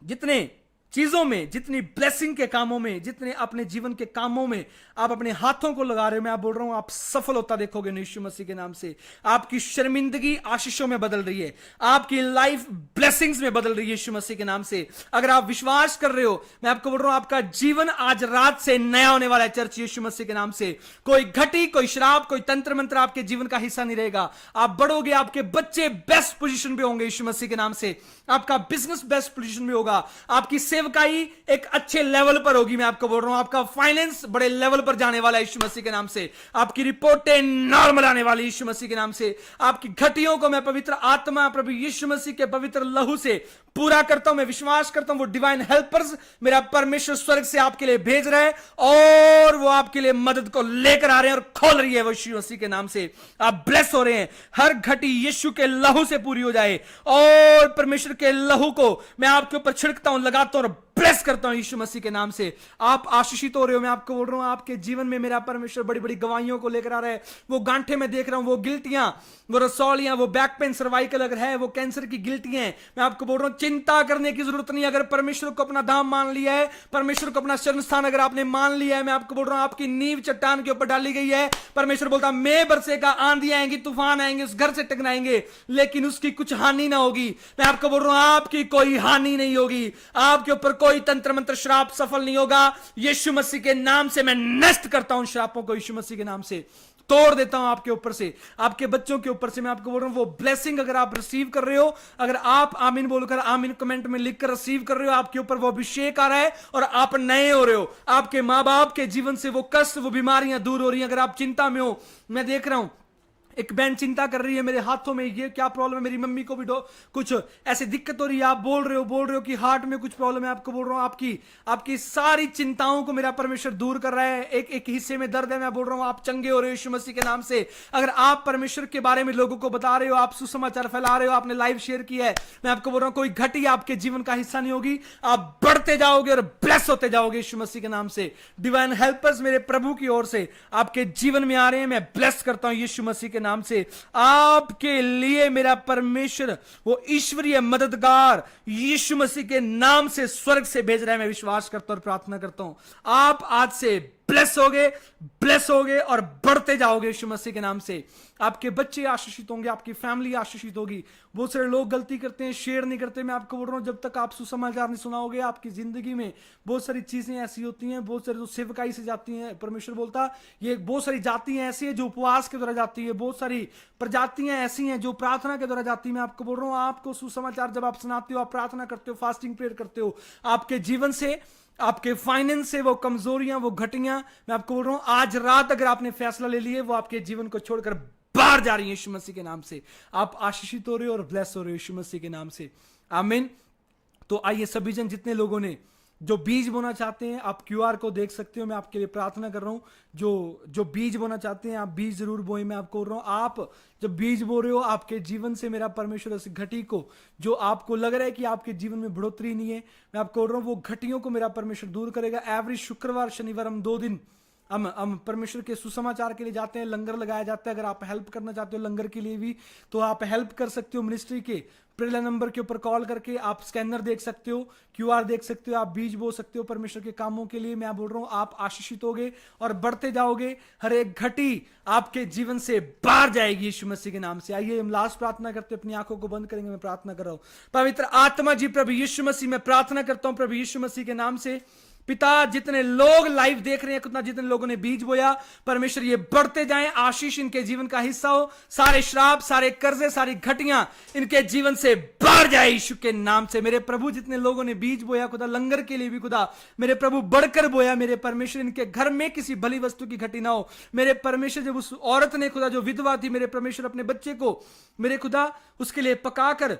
जितने चीजों में, जितनी ब्लेसिंग के कामों में, जितने अपने जीवन के कामों में आप अपने हाथों को लगा रहे हो, मैं आप बोल रहा हूं आप सफल होता देखोगे यीशु मसीह के नाम से। आपकी शर्मिंदगी आशीषों में बदल रही है, आपकी लाइफ ब्लेसिंग्स में बदल रही है यीशु मसीह के नाम से। अगर आप विश्वास कर रहे हो, मैं आपको बोल रहा हूं आपका जीवन आज रात से नया होने वाला है चर्च, यीशु मसीह के नाम से। कोई घटी, कोई श्राप, कोई तंत्र मंत्र आपके जीवन का हिस्सा नहीं रहेगा। आप बढ़ोगे, आपके बच्चे बेस्ट पोजीशन पे होंगे यीशु मसीह के नाम से, आपका बिजनेस बेस्ट पोजीशन में होगा, आपकी सेवकाई एक अच्छे लेवल पर होगी। मैं आपको बोल रहा हूं आपका फाइनेंस बड़े लेवल पर जाने वाला है यीशु मसीह के नाम से। आपकी रिपोर्टें नॉर्मल आने वाली यीशु मसीह के नाम से। आपकी घटियों को मैं पवित्र आत्मा प्रभु यीशु मसीह के पवित्र लहू से पूरा करता हूं। मैं विश्वास करता हूं वो डिवाइन हेल्पर्स मेरा परमेश्वर स्वर्ग से आपके लिए भेज रहा है और वो आपके लिए मदद को लेकर आ रहे हैं और खोल रही है वो यीशु मसीह के नाम से। आप ब्लेस हो रहे हैं, हर घटी यीशु के लहू से पूरी हो जाए और परमेश्वर के लहू को मैं आपके ऊपर छिड़कता हूं, लगाता हूं और ब्लेस करता हूं यीशु मसीह के नाम से। आप आशीषित हो रहे हो। मैं आपको बोल रहा हूं आपके जीवन में मेरा परमेश्वर बड़ी बड़ी गवाहियों को लेकर आ रहा है। वो गांठे में देख रहा हूं, वो गिल्टियां, वो रसौलियां, वो बैक पेन, सर्वाइकल अगर है, वो कैंसर की गिल्टियां हैं। मैं आपको बोल रहा हूं चिंता करने की जरूरत नहीं। अगर परमेश्वर को अपना धाम मान लिया है, परमेश्वर को अपना शरण स्थान अगर आपने मान लिया है, मैं आपको बोल रहा हूं आपकी नींव चट्टान के ऊपर डाली गई है। परमेश्वर बोलता मैं बरसेगा, आंधी आएंगी, तूफान आएंगे, उस घर से टकराएंगे लेकिन उसकी कुछ हानि ना होगी। मैं आपको बोल रहा हूं आपकी कोई हानि नहीं होगी, आपके ऊपर कोई तंत्र मंत्र श्राप सफल नहीं होगा। यीशु मसीह के नाम से मैं नष्ट करता हूं श्रापों को, यीशु मसीह के नाम से तोड़ देता हूं आपके ऊपर से, आपके बच्चों के ऊपर से। मैं आपको बोल रहा हूं वो ब्लेसिंग अगर आप रिसीव कर रहे हो, अगर आप आमीन बोलकर, आमीन कमेंट में लिखकर रिसीव कर रहे हो, आपके ऊपर वो अभिषेक आ रहा है और आप नए हो रहे हो। आपके मां बाप के जीवन से वो कष्ट, वो बीमारियां दूर हो रही हैं। अगर आप चिंता में हो, मैं देख रहा हूं एक बहन चिंता कर रही है, मेरे हाथों में ये क्या प्रॉब्लम है, मेरी मम्मी को भी कुछ ऐसी दिक्कत हो रही है। आप बोल रहे हो कि हार्ट में कुछ प्रॉब्लम है। आपको बोल रहा हूं आपकी सारी चिंताओं को मेरा परमेश्वर दूर कर रहा है। एक हिस्से में दर्द है, मैं बोल रहा हूं आप चंगे हो रहे हो यीशु मसीह के नाम से। अगर आप परमेश्वर के बारे में लोगों को बता रहे हो, आप सुसमाचार फैला रहे हो, आपने लाइव शेयर किया है, मैं आपको बोल रहा हूं कोई घटी आपके जीवन का हिस्सा नहीं होगी। आप बढ़ते जाओगे और ब्लेस होते जाओगे यीशु मसीह के नाम से। डिवाइन हेल्पर्स मेरे प्रभु की ओर से आपके जीवन में आ रहे हैं, मैं ब्लेस करता हूं यीशु मसीह के नाम से। आपके लिए मेरा परमेश्वर वो ईश्वरीय मददगार यीशु मसीह के नाम से स्वर्ग से भेज रहा है। मैं विश्वास करता हूं और प्रार्थना करता हूं आप आज से ब्लेस होगे और बढ़ते जाओगे यीशु मसीह के नाम से। आपके बच्चे आशीषित होंगे, आपकी फैमिली आशीषित होगी। बहुत सारे लोग गलती करते हैं, शेयर नहीं करते। मैं आपको बोल रहा हूं जब तक आप सुसमाचार नहीं सुनाओगे, आपकी जिंदगी में बहुत सारी चीजें ऐसी होती हैं, बहुत सारी जो सेवकाई से जाती हैं। परमेश्वर बोलता ये बहुत सारी जातियां ऐसी हैं जो उपवास के द्वारा जाती है, बहुत सारी प्रजातियां ऐसी हैं जो प्रार्थना के द्वारा जाती है। मैं आपको बोल रहा हूं आपको सुसमाचार जब आप सुनाते हो, आप प्रार्थना करते हो, फास्टिंग प्रेयर करते हो, आपके जीवन से, आपके फाइनेंस से वो कमजोरियां, वो घटियां, मैं आपको बोल रहा हूं आज रात अगर आपने फैसला ले लिए, वो आपके जीवन को छोड़कर बाहर जा रही है यीशु मसीह के नाम से। आप आशीषित हो रहे हो और ब्लेस हो रहे हो यीशु मसीह के नाम से। आमीन। तो आइए सभी जन, जितने लोगों ने जो बीज बोना चाहते हैं, आप क्यूआर को देख सकते हो। मैं आपके लिए प्रार्थना कर रहा हूं, जो बीज बोना चाहते हैं आप बीज जरूर बोएं। मैं आपको बोल रहा हूं आप जब बीज बो रहे हो, आपके जीवन से मेरा परमेश्वर उस घटी को, जो आपको लग रहा है कि आपके जीवन में बढ़ोतरी नहीं है, मैं आपको बोल रहा हूं वो घटियों को मेरा परमेश्वर दूर करेगा। एवरी शुक्रवार शनिवार हम 2 दिन हम परमेश्वर के सुसमाचार के लिए जाते हैं, लंगर लगाया जाता है। अगर आप हेल्प करना चाहते हो लंगर के लिए भी, तो आप हेल्प कर सकते हो मिनिस्ट्री के प्रेला नंबर के ऊपर कॉल करके। आप स्कैनर देख सकते हो, क्यूआर देख सकते हो, आप बीज बो सकते हो परमेश्वर के कामों के लिए। मैं बोल रहा हूं आप आशीषित होगे और बढ़ते जाओगे। हर एक घटी आपके जीवन से बाहर जाएगी यीशु मसीह के नाम से। आइए हम लास्ट प्रार्थना करते, अपनी आंखों को बंद करेंगे। मैं प्रार्थना कर रहा हूं। पवित्र आत्मा जी प्रभु यीशु मसीह, मैं प्रार्थना करता हूं प्रभु यीशु मसीह के नाम से। पिता, जितने लोग लाइव देख रहे हैं, कितना जितने लोगों ने बीज बोया, परमेश्वर ये बढ़ते जाएं, आशीष इनके जीवन का हिस्सा हो। सारे श्राप, सारे कर्जे, सारी घटियां इनके जीवन से बाहर जाए यीशु के नाम से। मेरे प्रभु, जितने लोगों ने बीज बोया खुदा, लंगर के लिए भी खुदा मेरे प्रभु बढ़कर बोया, मेरे परमेश्वर इनके घर में किसी भली वस्तु की घटी ना हो। मेरे परमेश्वर, जब उस औरत ने खुदा जो विधवा थी, मेरे परमेश्वर अपने बच्चे को मेरे खुदा उसके लिए पकाकर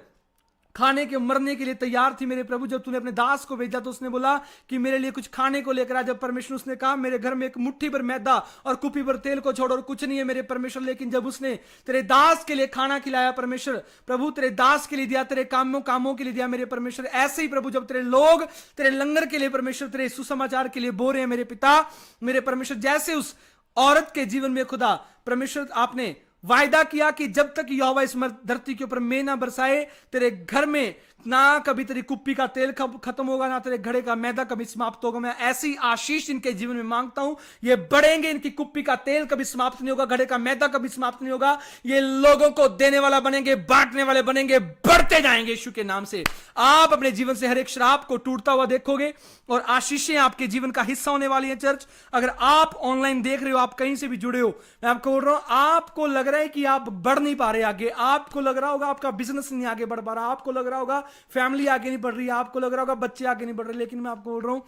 खाने के मरने के लिए तैयार थी। मेरे प्रभु, जब तूने अपने दास को भेजा तो उसने बोला कि मेरे लिए कुछ खाने को लेकर आ। जब परमेश्वर उसने कहा मेरे घर में एक मुट्ठी भर मैदा और कुपी भर तेल को छोड़ और कुछ नहीं है मेरे परमेश्वर, लेकिन जब उसने तेरे दास के लिए खाना खिलाया परमेश्वर, प्रभु तेरे दास के लिए दिया, तेरे कामों के लिए दिया मेरे परमेश्वर, ऐसे ही प्रभु जब तेरे लोग तेरे लंगर के लिए परमेश्वर, तेरे सुसमाचार के लिए बो रहे हैं मेरे पिता, मेरे परमेश्वर, जैसे उस औरत के जीवन में खुदा परमेश्वर आपने वायदा किया कि जब तक यहोवा इस धरती के ऊपर मेंह ना बरसाए, तेरे घर में ना कभी तेरी कुप्पी का तेल खत्म होगा, ना तेरे घड़े का मैदा कभी समाप्त होगा। मैं ऐसी आशीष इनके जीवन में मांगता हूं, ये बढ़ेंगे, इनकी कुप्पी का तेल कभी समाप्त नहीं होगा, घड़े का मैदा कभी समाप्त नहीं होगा। ये लोगों को देने वाला बनेंगे, बांटने वाले बनेंगे, बढ़ते जाएंगे यीशु के नाम से। आप अपने जीवन से हर एक श्राप को टूटता हुआ देखोगे और आशीषें आपके जीवन का हिस्सा होने वाली है। चर्च, अगर आप ऑनलाइन देख रहे हो, आप कहीं से भी जुड़े हो, मैं आपको बोल रहा हूं, आपको लग रहा है कि आप बढ़ नहीं पा रहे आगे, आपको लग रहा होगा आपका बिजनेस नहीं आगे बढ़ पा रहा, आपको लग रहा होगा फैमिली आगे नहीं बढ़ रही है, आपको लग रहा होगा बच्चे आगे नहीं बढ़ रहे, लेकिन मैं आपको बोल रहा हूं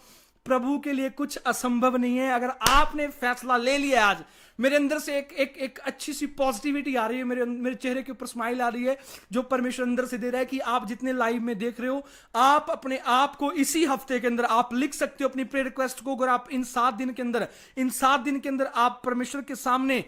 प्रभु के लिए कुछ असंभव नहीं है। अगर आपने फैसला ले लिया आज, मेरे अंदर से एक अच्छी सी पॉजिटिविटी आ रही है, मेरे चेहरे के ऊपर स्माइल आ रही है, जो परमेश्वर अंदर से दे रहा है कि आप जितने लाइव में देख रहे हो, आप अपने आप को इसी हफ्ते के अंदर आप लिख सकते हो अपनी प्रेयर रिक्वेस्ट को। अगर आप इन 7 दिन के अंदर आप परमेश्वर के सामने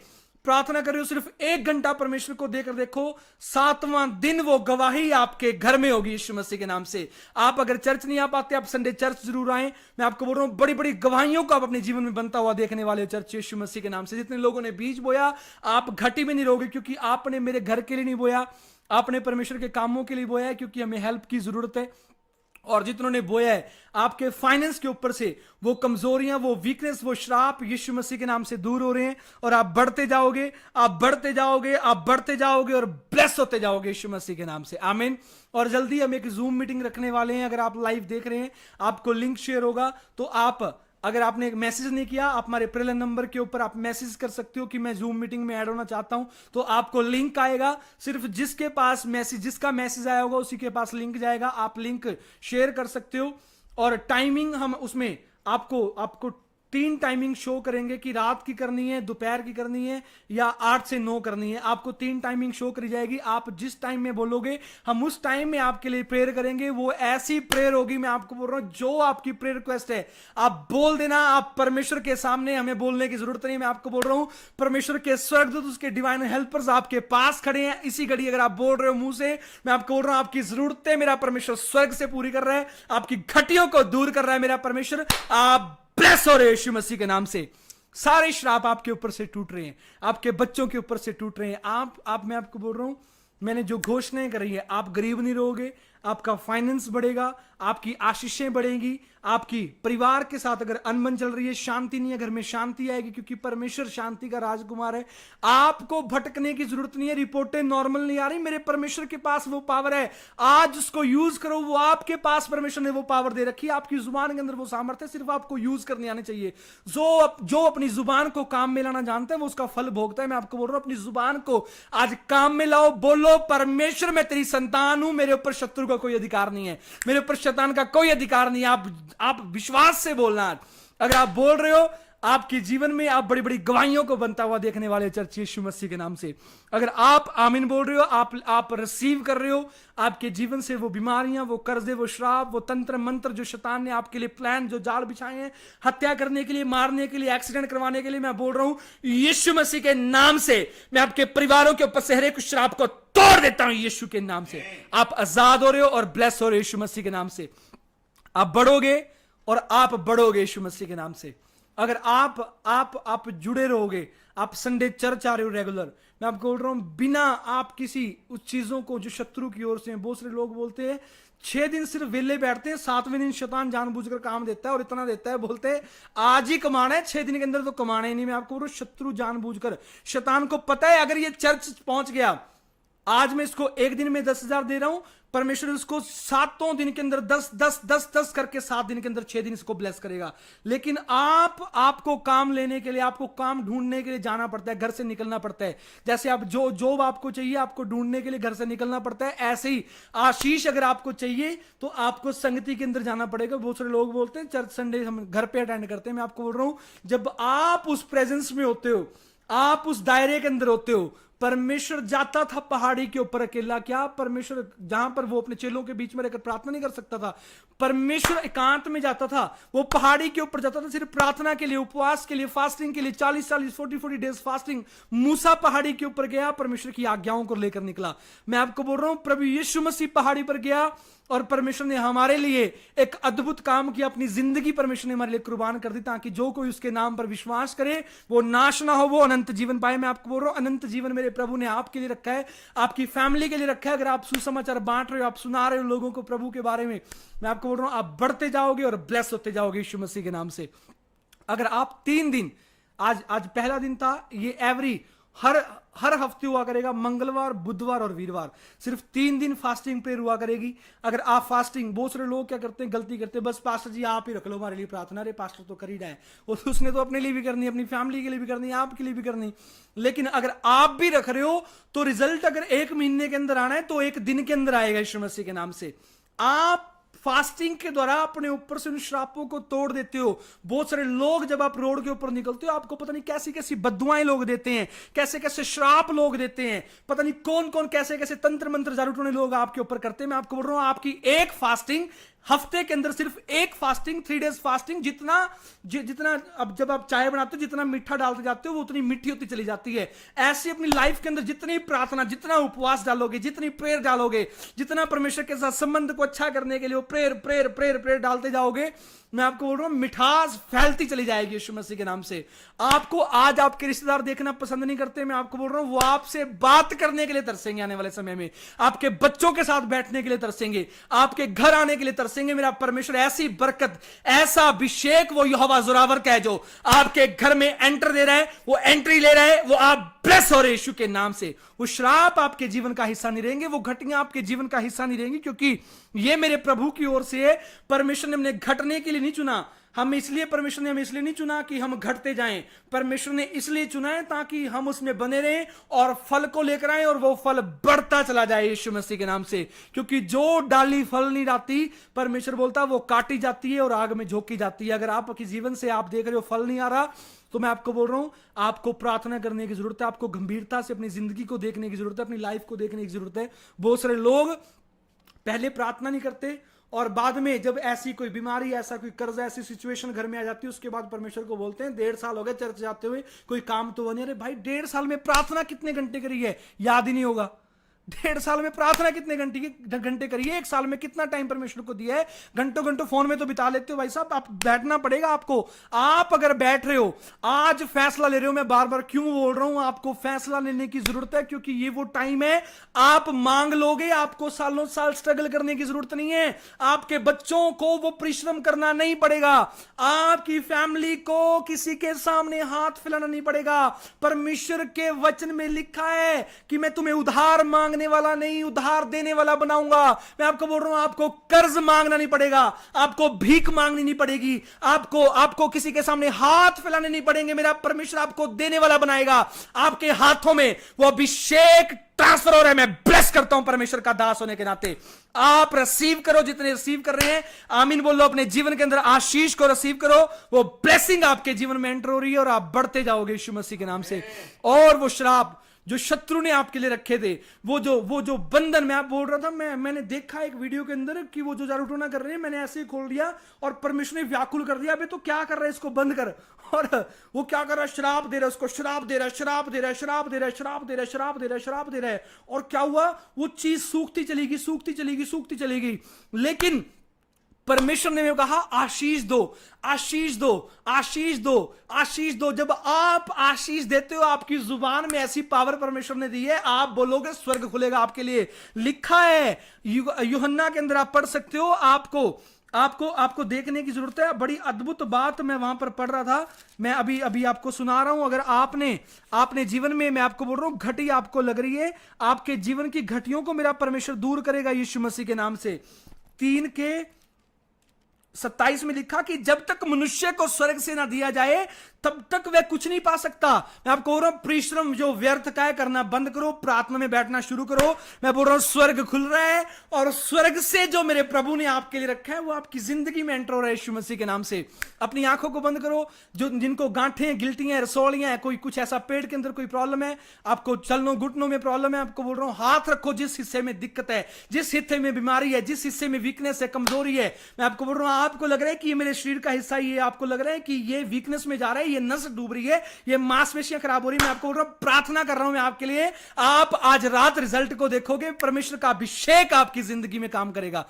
प्रार्थना कर रहे हो, सिर्फ 1 घंटा परमेश्वर को देकर देखो, 7वां दिन वो गवाही आपके घर में होगी यीशु मसीह के नाम से। आप अगर चर्च नहीं आ पाते, आप संडे चर्च जरूर आए। मैं आपको बोल रहा हूं, बड़ी बड़ी गवाहियों को आप अपने जीवन में बनता हुआ देखने वाले चर्च यीशु मसीह के नाम से। जितने लोगों ने बीज बोया, आप घटी में नहीं रहोगे, क्योंकि आपने मेरे घर के लिए नहीं बोया, आपने परमेश्वर के कामों के लिए बोया है, क्योंकि हमें हेल्प की जरूरत है। और जितनों ने बोया है आपके फाइनेंस के ऊपर से, वो कमजोरियां, वो वीकनेस, वो श्राप यीशु मसीह के नाम से दूर हो रहे हैं, और आप बढ़ते जाओगे, आप बढ़ते जाओगे, आप बढ़ते जाओगे और ब्लेस होते जाओगे यीशु मसीह के नाम से। आमीन। और जल्दी हम एक जूम मीटिंग रखने वाले हैं। अगर आप लाइव देख रहे हैं, आपको लिंक शेयर होगा, तो आप, अगर आपने एक मैसेज नहीं किया, आप हमारे प्रेयर नंबर के ऊपर आप मैसेज कर सकते हो कि मैं जूम मीटिंग में ऐड होना चाहता हूं, तो आपको लिंक आएगा। सिर्फ जिसके पास मैसेज, जिसका मैसेज आया होगा उसी के पास लिंक जाएगा, आप लिंक शेयर कर सकते हो। और टाइमिंग हम उसमें आपको 3 टाइमिंग शो करेंगे कि रात की करनी है, दोपहर की करनी है, या 8 से 9 करनी है। आपको 3 टाइमिंग शो करी जाएगी। आप जिस टाइम में बोलोगे, हम उस टाइम में आपके लिए प्रेयर करेंगे। वो ऐसी प्रेयर होगी, मैं आपको बोल रहा हूं, जो आपकी प्रेयर रिक्वेस्ट है आप बोल देना। आप परमेश्वर के सामने, हमें बोलने की जरूरत नहीं। मैं आपको बोल रहा हूं, परमेश्वर के स्वर्गदूत, उसके डिवाइन हेल्पर्स आपके पास खड़े हैं। इसी घड़ी अगर आप बोल रहे हो मुंह से, मैं आपको बोल रहा हूं, आपकी जरूरतें मेरा परमेश्वर स्वर्ग से पूरी कर रहा है, आपकी घटियों को दूर कर रहा है मेरा परमेश्वर। आप ब्लेस हो रहे यीशु मसीह के नाम से। सारे श्राप आपके ऊपर से टूट रहे हैं, आपके बच्चों के ऊपर से टूट रहे हैं। मैं आपको बोल रहा हूं, मैंने जो घोषणाएं करी है, आप गरीब नहीं रहोगे, आपका फाइनेंस बढ़ेगा, आपकी आशीषें बढ़ेंगी, आपकी परिवार के साथ अगर अनबन चल रही है, शांति नहीं है, घर में शांति आएगी, क्योंकि परमेश्वर शांति का राजकुमार है। आपको भटकने की जरूरत नहीं है। रिपोर्टें नॉर्मल नहीं आ रही, मेरे परमेश्वर के पास वो पावर है। आज उसको यूज करो। वो आपके पास परमेश्वर ने वो पावर दे रखी है, आपकी जुबान के अंदर वो सामर्थ्य है, सिर्फ आपको यूज करने आने चाहिए। जो अपनी जुबान को काम में लाना जानता है, वो उसका फल भोगता है। मैं आपको बोल रहा हूं, अपनी जुबान को आज काम में लाओ। बोलो, परमेश्वर मैं तेरी संतान हूं, मेरे ऊपर शत्रु का कोई अधिकार नहीं है, मेरे ऊपर शैतान का कोई अधिकार नहीं है। आप विश्वास से बोलना। अगर आप बोल रहे हो, आपके जीवन में आप बड़ी बड़ी गवाहियों को बनता हुआ देखने वाले चर्च यीशु मसीह के नाम से। अगर आप आमीन बोल रहे हो, आप रिसीव कर रहे हो, आपके जीवन से वो बीमारियां, वो कर्जे, वो श्राप, वो तंत्र मंत्र जो शैतान ने आपके लिए प्लान, जो जाल बिछाए हैं हत्या करने के लिए, मारने के लिए, एक्सीडेंट करवाने के लिए, मैं बोल रहा हूं यीशु मसीह के नाम से मैं आपके परिवारों के ऊपर से हर एक श्राप को तोड़ देता हूं यीशु के नाम से। आप आजाद हो रहे हो और ब्लेस हो रहे हो यीशु मसीह के नाम से। आप बढ़ोगे और आप बढ़ोगे यीशु मसीह के नाम से। अगर आप जुड़े रहोगे, आप संडे चर्च आ रहे हो रेगुलर, मैं आपको बोल रहा हूं, बिना आप किसी उस चीजों को जो शत्रु की ओर से, बहुत सारे लोग बोलते हैं 6 दिन सिर्फ वेले बैठते हैं, 7वें दिन शैतान जानबूझकर काम देता है और इतना देता है, बोलते हैं आज ही कमाना है, 6 दिन के अंदर तो कमाना ही नहीं। मैं आपको बोल रहा हूं, शत्रु जानबूझकर, शैतान को पता है अगर ये चर्च पहुंच गया, आज मैं इसको 1 दिन में 10,000 दे रहा हूं, परमेश्वर इसको 7 दिन के अंदर 10 करके 7 दिन के अंदर 6 दिन इसको ब्लेस करेगा। लेकिन आपको काम लेने के लिए, आपको काम ढूंढने के लिए जाना पड़ता है, घर से निकलना पड़ता है। जैसे आप जो जॉब आपको चाहिए, आपको ढूंढने के लिए घर से निकलना पड़ता है, ऐसे ही आशीष अगर आपको चाहिए तो आपको संगति के अंदर जाना पड़ेगा। बहुत सारे लोग बोलते हैं चर्च संडे हम घर पे अटेंड करते हैं। मैं आपको बोल रहा हूं, जब आप उस प्रेजेंस में होते हो, आप उस दायरे के अंदर होते हो। परमेश्वर जाता था पहाड़ी के ऊपर अकेला, क्या परमेश्वर जहां पर वो अपने चेलों के बीच में रहकर प्रार्थना नहीं कर सकता था, परमेश्वर एकांत में जाता था, वो पहाड़ी के ऊपर जाता था सिर्फ प्रार्थना के लिए, उपवास के लिए, फास्टिंग के लिए, 40 डेज फास्टिंग। मूसा पहाड़ी के ऊपर गया, परमेश्वर की आज्ञाओं को लेकर निकला। मैं आपको बोल रहा हूं, प्रभु यीशु मसीह पहाड़ी पर गया, और परमेश्वर ने हमारे लिए एक अद्भुत काम किया, अपनी जिंदगी परमेश्वर ने हमारे लिए कुर्बान कर दी, ताकि जो कोई उसके नाम पर विश्वास करे वो नाश ना हो, वो अनंत जीवन पाए। मैं आपको बोल रहा हूं, अनंत जीवन मेरे प्रभु ने आपके लिए रखा है, आपकी फैमिली के लिए रखा है। अगर आप सुसमाचार बांट रहे हो, आप सुना रहे हो लोगों को प्रभु के बारे में, मैं आपको बोल रहा हूं, आप बढ़ते जाओगे और ब्लेस होते जाओगे यीशु मसीह के नाम से। अगर आप 3 दिन, आज पहला दिन था, ये हर हफ्ते हुआ करेगा, मंगलवार, बुधवार और वीरवार, सिर्फ 3 दिन फास्टिंग प्रेयर हुआ करेगी। अगर आप फास्टिंग, बहुत सारे लोग क्या करते हैं, गलती करते हैं, बस पास्टर जी आप ही रख लो हमारे लिए प्रार्थना, अरे पास्टर तो कर ही रहा है, उसने तो अपने लिए भी करनी, अपनी फैमिली के लिए भी करनी, आपके लिए भी करनी। लेकिन अगर आप भी रख रहे हो तो रिजल्ट अगर 1 महीने के अंदर आना है तो 1 दिन के अंदर आएगा यीशु मसीह के नाम से। आप फास्टिंग के द्वारा अपने ऊपर से उन श्रापों को तोड़ देते हो। बहुत सारे लोग जब आप रोड के ऊपर निकलते हो, आपको पता नहीं कैसी कैसी बद्दुआएं लोग देते हैं, कैसे कैसे श्राप लोग देते हैं, पता नहीं कौन कौन कैसे कैसे तंत्र मंत्र जादू टोने लोग आपके ऊपर करते हैं। मैं आपको बोल रहा हूं, आपकी एक फास्टिंग, हफ्ते के अंदर सिर्फ एक फास्टिंग, 3 डेज फास्टिंग, जितना अब जब आप चाय बनाते हो जितना मीठा डालते जाते हो वो उतनी मीठी होती चली जाती है। ऐसी अपनी लाइफ के अंदर जितनी प्रार्थना, जितना उपवास डालोगे, जितनी प्रेयर डालोगे, जितना परमेश्वर के साथ संबंध को अच्छा करने के लिए वो प्रेयर डालते जाओगे, मैं आपको बोल रहा हूं, मिठास फैलती चली जाएगी यीशु मसीह के नाम से। आपको आज आपके रिश्तेदार देखना पसंद नहीं करते, मैं आपको बोल रहा हूं, वो आपसे बात करने के लिए तरसेंगे आने वाले समय में, आपके बच्चों के साथ बैठने के लिए तरसेंगे, आपके घर आने के लिए तरसेंगे। मेरा परमेश्वर ऐसी बरकत, ऐसा अभिषेक वो यहोवा जोरावर का है, जो आपके घर में एंटर दे रहा है, वो एंट्री ले रहा है, वो आप ब्लेस हो रहे यीशु के नाम से। वो श्राप आपके जीवन का हिस्सा नहीं रहेंगे, वो घटियां आपके जीवन का हिस्सा नहीं रहेंगी, क्योंकि ये मेरे प्रभु की ओर से है। परमेश्वर ने हमने घटने के लिए नहीं चुना, परमेश्वर ने हमें इसलिए नहीं चुना कि हम घटते जाएं, परमेश्वर ने इसलिए चुना है ताकि हम उसमें बने रहें और फल को लेकर आए, और वो फल बढ़ता चला जाए यीशु मसीह के नाम से। क्योंकि जो डाली फल नहीं लाती, परमेश्वर बोलता वो काटी जाती है और आग में झोंकी जाती है। अगर आपके जीवन से आप देख रहे हो फल नहीं आ रहा, तो मैं आपको बोल रहा हूं, आपको प्रार्थना करने की जरूरत है, आपको गंभीरता से अपनी जिंदगी को देखने की जरूरत है, अपनी लाइफ को देखने की जरूरत है। बहुत सारे लोग पहले प्रार्थना नहीं करते और बाद में जब ऐसी कोई बीमारी, ऐसा कोई कर्ज, ऐसी सिचुएशन घर में आ जाती है, उसके बाद परमेश्वर को बोलते हैं 1.5 साल हो गए चर्च जाते हुए, कोई काम तो नहीं। अरे भाई, 1.5 साल में प्रार्थना कितने घंटे करी है याद ही नहीं होगा। 1.5 साल में प्रार्थना कितने घंटे करी है, 1 साल में कितना टाइम परमेश्वर को दिया है, घंटों फोन में तो बिता लेते हो। भाई साहब, आप बैठना पड़ेगा आपको। आप अगर बैठ रहे हो, आज फैसला ले रहे हो, मैं बार बार क्यों बोल रहा हूं, आपको फैसला लेने की जरूरत है, क्योंकि ये वो टाइम है, आप मांग लोगे, आपको सालों साल स्ट्रगल करने की जरूरत नहीं है, आपके बच्चों को वो परिश्रम करना नहीं पड़ेगा, आपकी फैमिली को किसी के सामने हाथ फैलाना नहीं पड़ेगा। परमेश्वर के वचन में लिखा है कि मैं तुम्हें उधार मांगने वाला नहीं, उधार देने वाला बनाऊंगा। मैं आपको बोल रहा हूं, आपको कर्ज मांगना नहीं पड़ेगा, आपको भीख मांगनी नहीं पड़ेगी, आपको किसी के सामने हाथ फैलाने नहीं पड़ेंगे। मेरा परमेश्वर आपको देने वाला बनाएगा। आपके हाथों में वो अभिषेक ट्रांसफर हो रहा है। मैं ब्लेस करता हूं परमेश्वर का दास होने के नाते। आप रिसीव करो, जितने रिसीव कर रहे हैं आमीन बोलो। अपने जीवन के अंदर आशीष को रिसीव करो, वो ब्लेसिंग आपके जीवन में एंटर हो रही है और आप बढ़ते जाओगे यीशु मसीह के नाम से। और वो श्राप जो शत्रु ने आपके लिए रखे थे, वो जो बंधन, मैं आप बोल रहा था, मैंने देखा एक वीडियो के अंदर कि वो जो जादू टोना कर रहे हैं, मैंने ऐसे ही खोल दिया और परमेश्वर ने व्याकुल कर दिया, अबे तो क्या कर रहा है, इसको बंद कर। और वो क्या कर रहा है, श्राप दे रहा है, उसको श्राप दे रहा है, श्राप दे रहा है, श्राप दे रहा है, श्राप दे रहा है, श्राप दे रहा है, श्राप दे रहा है। और क्या हुआ, वो चीज सूखती चलेगी, सूखती चलेगी, सूखती चलेगी। लेकिन परमेश्वर ने कहा आशीष दो, आशीष दो, आशीष दो, आशीष दो। जब आप आशीष देते हो, आपकी जुबान में ऐसी पावर परमेश्वर ने दी है, आप बोलोगे स्वर्ग खुलेगा आपके लिए। लिखा है यूहन्ना के अंदर, आप पढ़ सकते हो। आपको देखने की जरूरत है। बड़ी अद्भुत बात मैं वहां पर पढ़ रहा था, मैं अभी आपको सुना रहा हूं। अगर आपने जीवन में, मैं आपको बोल रहा हूं, घटी आपको लग रही है, आपके जीवन की घटियों को मेरा परमेश्वर दूर करेगा यीशु मसीह के नाम से। 3:27 में लिखा कि जब तक मनुष्य को स्वर्ग से ना दिया जाए तब तक वह कुछ नहीं पा सकता। मैं आपको बोल रहा हूं, परिश्रम जो व्यर्थ का है करना बंद करो, प्रार्थना में बैठना शुरू करो। मैं बोल रहा हूं, स्वर्ग खुल रहा है और स्वर्ग से जो मेरे प्रभु ने आपके लिए रखा है वो आपकी जिंदगी में एंटर हो रहा है यीशु मसीह के नाम से। अपनी आंखों को बंद करो। जिनको गांठें, गिल्टियां, रसौलियां है, कोई कुछ ऐसा पेट के अंदर कोई प्रॉब्लम है, आपको चलनों घुटनों में प्रॉब्लम है, आपको बोल रहा हूं, हाथ रखो जिस हिस्से में दिक्कत है, जिस हिस्से में बीमारी है, जिस हिस्से में वीकनेस है, कमजोरी है। मैं आपको बोल रहा हूं, आपको लग रहा है कि ये मेरे शरीर का हिस्सा ही है, आपको लग रहा है कि ये वीकनेस में जा रहा है, ये नस डूब रही है, ये मांसपेशियां खराब हो रही है, मैं आपको बोल रहा हूं, प्रार्थना कर रहा हूं मैं आपके लिए, आप आज रात रिजल्ट को देखोगे, परमेश्वर का अभिषेक आपकी जिंदगी में काम करेगा।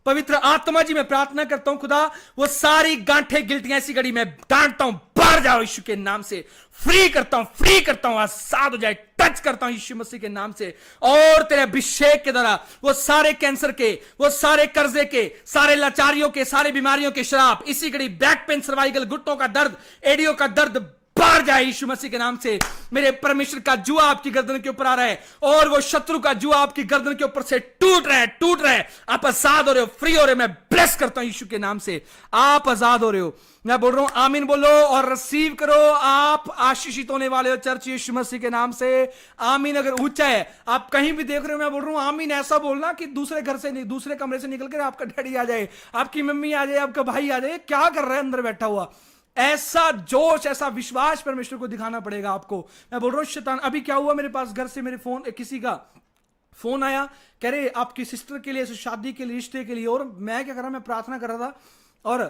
पवित्र आत्मा जी मैं प्रार्थना करता हूं खुदा, वो सारी गांठें गिल्टियां ऐसी घड़ी मैं डांटता हूं, बाहर जाओ यीशु के नाम से, फ्री करता हूं, आजाद हो जाए, टच करता हूं यीशु मसीह के नाम से। और तेरे अभिषेक के द्वारा वो सारे कैंसर के, वो सारे कर्जे के, सारे लाचारियों के, सारे बीमारियों के श्राप, इसी घड़ी बैक पेन, सर्वाइकल, घुटनों का दर्द, एडियो का दर्द बाहर जाए यीशु मसीह के नाम से। मेरे परमेश्वर का जुआ आपकी गर्दन के ऊपर आ रहा है और वो शत्रु का जुआ आपकी गर्दन के ऊपर से टूट रहा है। आप आजाद हो रहे हो, फ्री हो रहे हो, मैं ब्लेस करता हूं यीशु के नाम से, आप आजाद हो रहे हो। मैं बोल रहा हूं आमीन बोलो और रिसीव करो, आप आशीषित होने वाले हो चर्च यीशु मसीह के नाम से। आमीन। अगर ऊंचा है, आप कहीं भी देख रहे हो, मैं बोल रहा हूं आमीन ऐसा बोलना कि दूसरे घर से, दूसरे कमरे से निकल कर आपका डैडी आ जाए, आपकी मम्मी आ जाए, आपका भाई आ जाए, क्या कर रहा है अंदर बैठा हुआ, ऐसा जोश, ऐसा विश्वास परमेश्वर को दिखाना पड़ेगा आपको। मैं बोल रहा हूं शैतान, अभी क्या हुआ, मेरे पास घर से मेरे फोन, किसी का फोन आया, कह रहे आपकी सिस्टर के लिए, शादी के लिए, रिश्ते के लिए, और मैं क्या कर रहा, मैं प्रार्थना कर रहा था और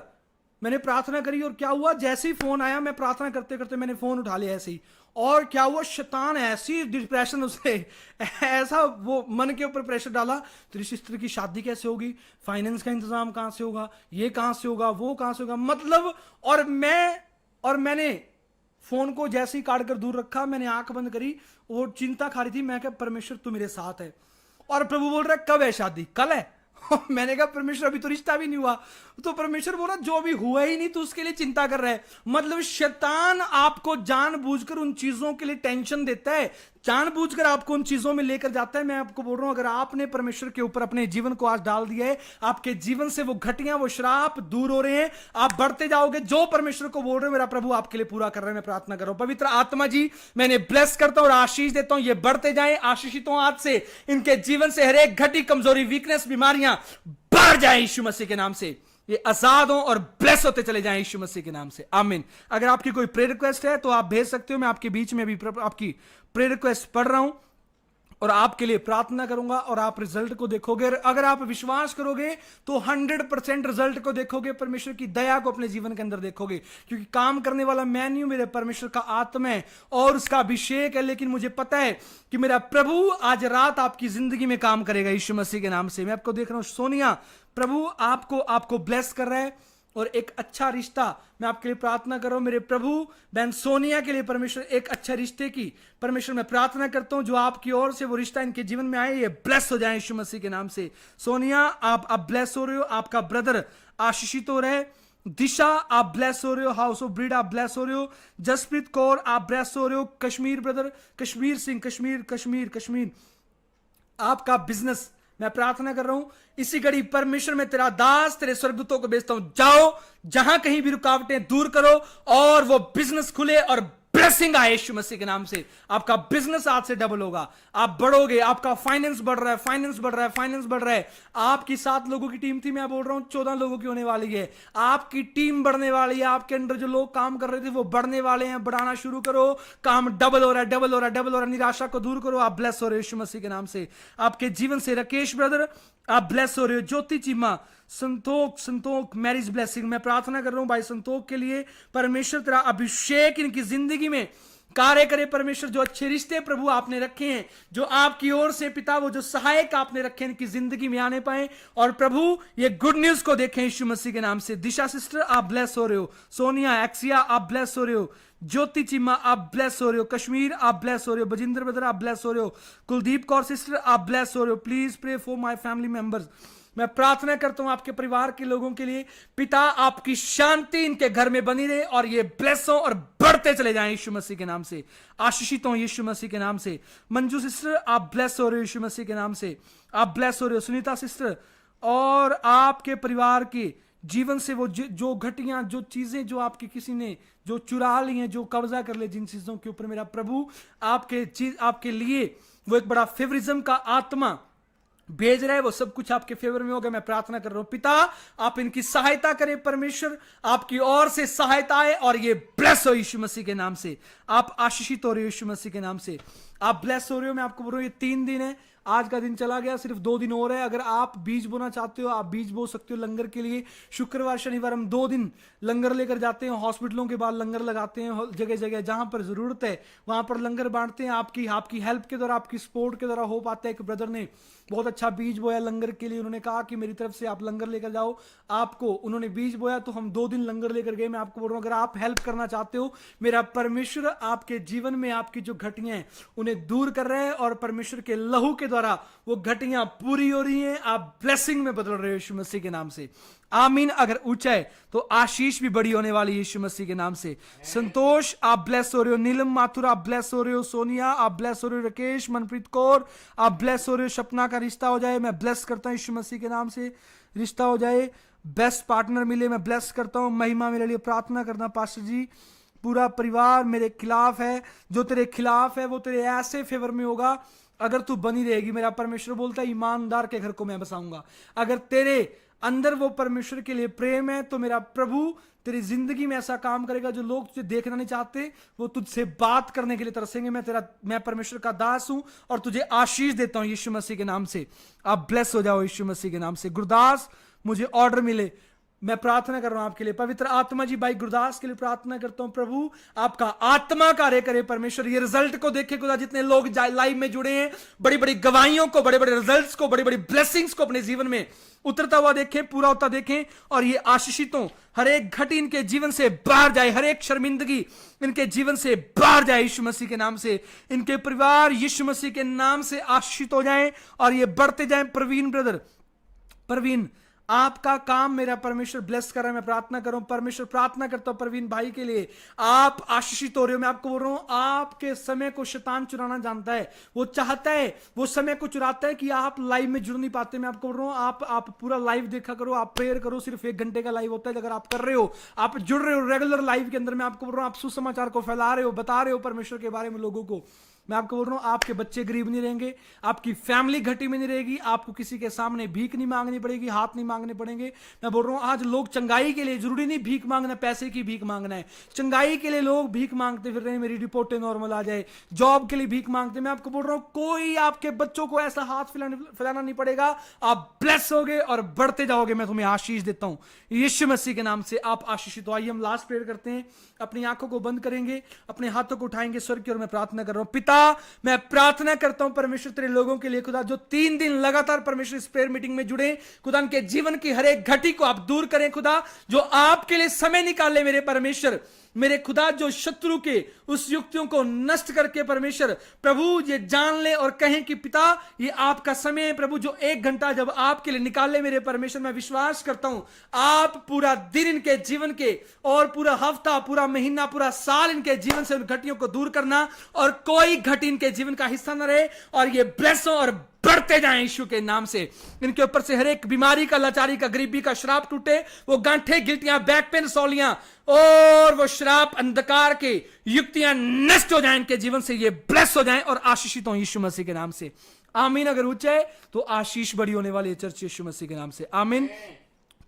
मैंने प्रार्थना करी, और क्या हुआ, जैसे ही फोन आया, मैं प्रार्थना करते करते मैंने फोन उठा लिया ऐसे ही, और क्या हुआ, शैतान ऐसी डिप्रेशन, उसने ऐसा वो मन के ऊपर प्रेशर डाला, तेरी सिस्टर की शादी कैसे होगी, फाइनेंस का इंतजाम कहां से होगा, ये कहां से होगा, वो कहां से होगा, मतलब। और मैंने फोन को जैसे ही काट कर दूर रखा, मैंने आंख बंद करी और चिंता खा रही थी, मैं क्या परमेश्वर तू मेरे साथ है, और प्रभु बोल रहा है कब है शादी, कल है। मैंने कहा परमेश्वर अभी तो रिश्ता भी नहीं हुआ, तो परमेश्वर बोला जो भी हुआ ही नहीं तो उसके लिए चिंता कर रहा है। मतलब शैतान आपको जानबूझकर उन चीजों के लिए टेंशन देता है, जानबूझकर आपको उन चीजों में लेकर जाता है। मैं आपको बोल रहा हूं, अगर आपने परमेश्वर के ऊपर अपने जीवन को आज डाल दिया है, आपके जीवन से वो घटियां, वो श्राप दूर हो रहे हैं, आप बढ़ते जाओगे। जो परमेश्वर को बोल रहे हो मेरा प्रभु आपके लिए पूरा कर रहे हैं, मैं प्रार्थना कर रहा हूं। पवित्र आत्मा जी मैंने ब्लेस करता हूं और आशीष देता हूं, ये बढ़ते जाएं, आशीषित हों आज से, इनके जीवन से हर एक घटी, कमजोरी, वीकनेस, बीमारियां बाहर जाए यीशु मसीह के नाम से, ये आजाद हो और ब्लेस होते चले जाएं यीशु मसीह के नाम से, आमीन। अगर आपकी कोई प्रेयर रिक्वेस्ट है तो आप भेज सकते हो, मैं आपके बीच में भी आपकी प्रेयर रिक्वेस्ट पढ़ रहा हूं और आपके लिए प्रार्थना करूंगा और आप रिजल्ट को देखोगे। अगर आप विश्वास करोगे तो 100% रिजल्ट को देखोगे, परमेश्वर की दया को अपने जीवन के अंदर देखोगे, क्योंकि काम करने वाला मैं नहीं हूं, मेरे परमेश्वर का आत्मा है और उसका अभिषेक है। लेकिन मुझे पता है कि मेरा प्रभु आज रात आपकी जिंदगी में काम करेगा यीशु मसीह के नाम से। मैं आपको देख रहा हूं सोनिया, प्रभु आपको ब्लेस कर रहा है और एक अच्छा रिश्ता, मैं आपके लिए प्रार्थना कर रहा हूं। मेरे प्रभु बहन सोनिया के लिए परमेश्वर एक अच्छे रिश्ते की परमेश्वर मैं प्रार्थना करता हूं, जो आपकी ओर से वो रिश्ता इनके जीवन में आए, ये ब्लेस हो जाए यीशु मसीह के नाम से। सोनिया आप ब्लेस हो रहे हो, आपका ब्रदर आशीषित हो रहे हैं, दिशा आप ब्लेस हो रहे हो, हाउस ऑफ ब्रीड आप ब्लेस हो रहे हो, जसप्रीत कौर आप ब्लेस हो रहे हो, कश्मीर ब्रदर, कश्मीर सिंह, कश्मीर आपका बिजनेस मैं प्रार्थना कर रहा हूं इसी घड़ी परमेश्वर में तेरा दास तेरे स्वर्गदूतों को भेजता हूं, जाओ जहां कहीं भी रुकावटें दूर करो और वो बिजनेस खुले और ब्लेसिंग आए यीशु मसीह के नाम से। आपका बिजनेस आज से डबल होगा, आप बढ़ोगे, आपका फाइनेंस बढ़ रहा है। आपकी 7 लोगों की टीम थी, मैं बोल रहा हूं 14 लोगों की होने वाली है। आपकी टीम बढ़ने वाली है, आपके अंदर जो लोग काम कर रहे थे वो बढ़ने वाले हैं, बढ़ाना शुरू करो, काम डबल हो रहा है। निराशा को दूर करो, आप ब्लेस हो रहे हो यीशु मसीह के नाम से। आपके जीवन से राकेश ब्रदर आप ब्लेस हो रहे हो, ज्योति चीमा, संतोख मैरिज ब्लेसिंग मैं प्रार्थना कर रहा हूं भाई संतोख के लिए, परमेश्वर तेरा अभिषेक इनकी जिंदगी में कार्य करे। परमेश्वर जो अच्छे रिश्ते प्रभु आपने रखे हैं, जो आपकी ओर से पिता वो जो सहायक आपने रखे हैं, इनकी जिंदगी में आने पाए और प्रभु ये गुड न्यूज को देखें यीशु मसीह के नाम से। दिशा सिस्टर आप ब्लेस हो रहे हो, सोनिया एक्सिया आप ब्लेस हो रहे हो, ज्योति चिम्मा आप ब्लेस हो रहे हो, कश्मीर आप ब्लेस हो रहे हो, बजिंदर ब्रदर आप ब्लेस हो रहे हो, कुलदीप कौर सिस्टर आप ब्लेस हो रहे हो। Please pray for my family members. मैं प्रार्थना करता हूं आपके परिवार के लोगों के लिए, पिता आपकी शांति इनके घर में बनी रहे और ये ब्लेस हो और बढ़ते चले जाएं यीशु मसीह के नाम से, आशीषित हो यीशु मसीह के नाम से। मंजू सिस्टर आप ब्लेस हो रहे हो यीशु मसीह के नाम से, आप ब्लेस हो रहे हो। सुनीता सिस्टर और आपके परिवार के जीवन से वो जो घटियां, जो चीजें जो आपकी किसी ने जो चुरा ली हैं, जो कब्जा कर ले जिन चीजों के ऊपर, मेरा प्रभु आपके लिए वो एक बड़ा फेवरिज्म का आत्मा भेज रहा है, वो सब कुछ आपके फेवर में होगा। मैं प्रार्थना कर रहा हूं पिता आप इनकी सहायता करें, परमेश्वर आपकी ओर से सहायता आए और ये ब्लेस हो यीशु मसीह के नाम से। आप आशीषित हो रहे हो यीशु मसीह के नाम से, आप ब्लेस हो रहे हो। मैं आपको बोल रहा हूं ये 3 दिन है आज का दिन चला गया, सिर्फ 2 दिन और है। अगर आप बीज बोना चाहते हो, आप बीज बो सकते हो लंगर के लिए। शुक्रवार शनिवार हम 2 दिन लंगर लेकर जाते हैं, हॉस्पिटलों के बाद लंगर लगाते हैं, जगह जगह जहां पर जरूरत है वहां पर लंगर बांटते हैं। आपकी हेल्प के द्वारा, आपकी सपोर्ट के द्वारा हो पाता है। एक ब्रदर ने बहुत अच्छा बीज बोया लंगर के लिए, उन्होंने कहा कि मेरी तरफ से आप लंगर लेकर जाओ। आपको उन्होंने बीज बोया तो हम 2 दिन लंगर लेकर गए। मैं आपको बोल रहा हूं, अगर आप हेल्प करना चाहते हो, मेरा परमेश्वर आपके जीवन में आपकी जो घटियां हैं उन्हें दूर कर रहे हैं, और परमेश्वर के लहू के द्वारा वो घटियां पूरी हो रही हैं। आप ब्लेसिंग में बदल रहे हो यीशु मसीह के नाम से। आमीन। अगर ऊंचा है तो आशीष भी बड़ी होने वाली यीशु मसीह के नाम से। संतोष, आप ब्लेस हो रहे हो। नीलम माथुर, आप ब्लेस हो रहे हो। सोनिया, आप ब्लेस हो रहे हो। राकेश, मनप्रीत कौर, आप ब्लेस हो रहे हो। सपना का रिश्ता हो जाए, मैं ब्लेस करता हूं यीशु मसीह के नाम से। रिश्ता हो जाए, बेस्ट पार्टनर मिले, मैं ब्लेस करता हूं। महिमा, मेरे लिए प्रार्थना करना पास्टर जी। पूरा परिवार मेरे खिलाफ है, जो तेरे खिलाफ है वो तेरे ऐसे फेवर में होगा अगर तू बनी रहेगी। मेरा परमेश्वर बोलता है, ईमानदार के घर को मैं बसाऊंगा। अगर तेरे अंदर वो परमेश्वर के लिए प्रेम है तो मेरा प्रभु तेरी जिंदगी में ऐसा काम करेगा जो लोग तुझे देखना नहीं चाहते, वो तुझसे बात करने के लिए तरसेंगे। मैं परमेश्वर का दास हूं और तुझे आशीष देता हूं यीशु मसीह के नाम से। आप ब्लेस हो जाओ यीशु मसीह के नाम से। गुरदास, मुझे ऑर्डर मिले, मैं प्रार्थना कर रहा हूं आपके लिए। पवित्र आत्मा जी, भाई गुरदास के लिए प्रार्थना करता हूं। प्रभु आपका आत्मा कार्य करे परमेश्वर। ये रिजल्ट को देखे खुदा, जितने लोग लाइव में जुड़े हैं, बड़ी बड़ी गवाहियों को, बड़े बड़े रिजल्ट्स को, बड़ी बड़ी ब्लेसिंग्स को अपने जीवन में उतरता हुआ देखें, पूरा होता देखें। और ये आशीषितों हर एक घटी इनके जीवन से बाहर जाए, हर एक शर्मिंदगी इनके जीवन से बाहर जाए यीशु मसीह के नाम से। इनके परिवार यीशु मसीह के नाम से आशीषित हो जाएं और ये बढ़ते जाएं। प्रवीण ब्रदर, प्रवीण, आपका काम मेरा परमेश्वर ब्लेस कर रहा है। मैं प्रार्थना कर रहा हूं, परमेश्वर प्रार्थना करता हूं प्रवीण भाई के लिए। आप आशीषित हो रहे हो। मैं आपको बोल रहा हूं, आपके समय को शैतान चुराना जानता है। वो चाहता है, वो समय को चुराता है कि आप लाइव में जुड़ नहीं पाते। मैं आपको बोल रहा हूं, आप पूरा लाइव देखा करो, आप प्रेयर करो। सिर्फ 1 घंटे का लाइव होता है। अगर आप कर रहे हो, आप जुड़ रहे हो रेगुलर लाइव के अंदर, मैं आपको बोल रहा हूं, आप सुसमाचार को फैला रहे हो, बता रहे हो परमेश्वर के बारे में लोगों को। मैं आपको बोल रहा हूं, आपके बच्चे गरीब नहीं रहेंगे, आपकी फैमिली घटी में नहीं रहेगी, आपको किसी के सामने भीख नहीं मांगनी पड़ेगी, हाथ नहीं मांगने पड़ेंगे। मैं बोल रहा हूं, आज लोग चंगाई के लिए, जरूरी नहीं भीख मांगना, पैसे की भीख मांगना है, चंगाई के लिए लोग भीख मांगते फिर रहे हैं, मेरी रिपोर्टें नॉर्मल आ जाए, जॉब के लिए भीख मांगते। मैं आपको बोल रहा हूं, कोई आपके बच्चों को ऐसा हाथ फैलाना नहीं पड़ेगा। आप ब्लेस होगे और बढ़ते जाओगे। मैं तुम्हें आशीष देता हूं यीशु मसीह के नाम से। आप आशीषित हो। आइए हम लास्ट प्रेयर करते हैं। अपनी आंखों को बंद करेंगे, अपने हाथों को उठाएंगे स्वर्ग की ओर। मैं प्रार्थना कर रहा हूं। पिता, मैं प्रार्थना करता हूं परमेश्वर तेरे लोगों के लिए खुदा, जो 3 दिन लगातार परमेश्वर इस प्रेयर मीटिंग में जुड़े खुदा, उनके जीवन की हर एक घटी को आप दूर करें खुदा, जो आपके लिए समय निकाले मेरे परमेश्वर। मेरे खुदा, जो शत्रु के उस युक्तियों को नष्ट करके परमेश्वर प्रभु ये जान ले और कहें कि पिता ये आपका समय है प्रभु, जो 1 घंटा जब आपके लिए निकाले मेरे परमेश्वर। मैं विश्वास करता हूं आप पूरा दिन इनके जीवन के, और पूरा हफ्ता, पूरा महीना, पूरा साल इनके जीवन से उन घटियों को दूर करना, और कोई घटी इनके जीवन का हिस्सा न रहे, और ये ब्लेस हो और बढ़ते जाएं यीशु के नाम से। इनके ऊपर से हर एक बीमारी का, लाचारी का, गरीबी का श्राप टूटे। वो गांठे, गिल्टियां, बैक पेन, सौलियां और वो श्राप, अंधकार के युक्तियां नष्ट हो जाएं इनके जीवन से। ये ब्लेस हो जाएं और आशीषित हो यीशु मसीह के नाम से। आमीन। अगर ऊंचा है तो आशीष बड़ी होने वाली है चर्च यीशु मसीह के नाम से। आमीन।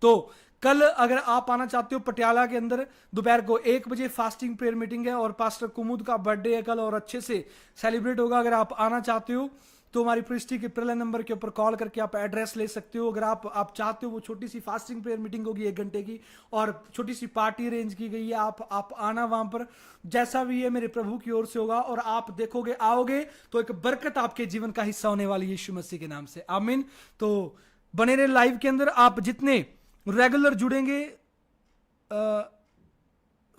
तो कल अगर आप आना चाहते हो, पटियाला के अंदर दोपहर को 1 बजे फास्टिंग प्रेयर मीटिंग है, और पास्टर कुमुद का बर्थडे है कल, और अच्छे से सेलिब्रेट होगा। अगर आप आना चाहते हो तो हमारी प्रिस्टी के प्रेला नंबर के ऊपर कॉल करके आप एड्रेस ले सकते हो। अगर आप चाहते हो, वो छोटी सी फास्टिंग प्रेयर मीटिंग होगी 1 घंटे की, और छोटी सी पार्टी अरेंज की गई है। आप आना वहां पर, जैसा भी है मेरे प्रभु की ओर से होगा, और आप देखोगे, आओगे तो एक बरकत आपके जीवन का हिस्सा होने वाली है यीशु मसीह के नाम से। आमीन। तो बने रहे लाइव के अंदर। आप जितने रेगुलर जुड़ेंगे,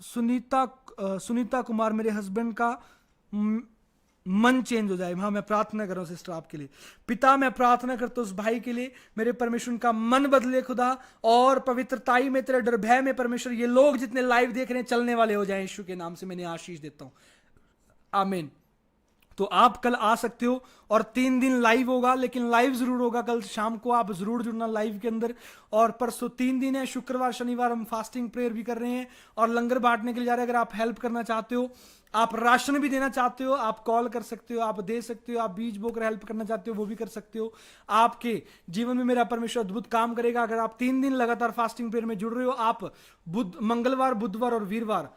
सुनीता कुमार, मेरे हस्बैंड का मन चेंज हो जाए। हाँ, मैं प्रार्थना कर रहा हूं सिस्टर आपके लिए। पिता, मैं प्रार्थना करता हूं उस भाई के लिए, मेरे परमेश्वर का मन बदले खुदा, और पवित्रताई में, तेरे डर भय में परमेश्वर ये लोग जितने लाइव देख रहे हैं चलने वाले हो जाएं यीशु के नाम से। मैंने आशीष देता हूं। आमीन। तो आप कल आ सकते हो, और 3 दिन लाइव होगा, लेकिन लाइव जरूर होगा कल शाम को। आप जरूर जुड़ना लाइव के अंदर। और परसों 3 दिन है, शुक्रवार शनिवार हम फास्टिंग प्रेयर भी कर रहे हैं, और लंगर बांटने के लिए जा रहे हैं। अगर आप हेल्प करना चाहते हो, आप राशन भी देना चाहते हो, आप कॉल कर सकते हो, आप दे सकते हो, आप बीज बोकर हेल्प करना चाहते हो, वो भी कर सकते हो। आपके जीवन में मेरा परमेश्वर अद्भुत काम करेगा। अगर आप 3 दिन लगातार फास्टिंग प्रेयर में जुड़ रहे हो, आप मंगलवार, बुधवार और वीरवार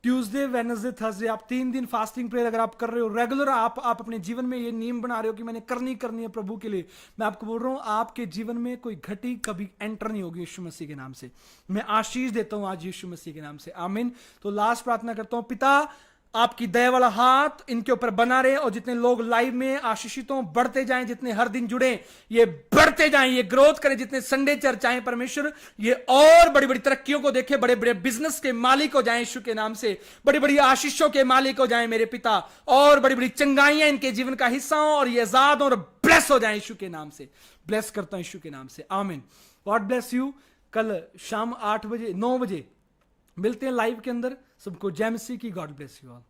ट्यूसडे, वेडनेसडे, थर्सडे, आप 3 दिन फास्टिंग प्रेयर अगर आप कर रहे हो रेगुलर, आप अपने जीवन में ये नियम बना रहे हो कि मैंने करनी है प्रभु के लिए, मैं आपको बोल रहा हूं आपके जीवन में कोई घटी कभी एंटर नहीं होगी यीशु मसीह के नाम से। मैं आशीष देता हूं आज यीशु मसीह के नाम से, आमीन। तो लास्ट प्रार्थना करता हूं, पिता आपकी दया वाला हाथ इनके ऊपर बना रहे, और जितने लोग लाइव में आशीषित हों, बढ़ते जाएं, जितने हर दिन जुड़े ये बढ़ते जाएं, ये ग्रोथ करें, जितने संडे चर्च आए परमेश्वर ये और बड़ी बड़ी तरक्कियों को देखें, बड़े बड़े बिजनेस के मालिक हो जाएं यीशु के नाम से, बड़ी बड़ी आशीषों के मालिक हो जाएं मेरे पिता, और बड़ी बड़ी चंगाइयां इनके जीवन का हिस्सा हो, और ये आजाद और ब्लेस हो जाएं यीशु के नाम से। ब्लेस करता हूं यीशु के नाम से, आमीन। God bless you. कल शाम 8 बजे 9 बजे मिलते हैं लाइव के अंदर। सबको जय मसीह की। God bless you all.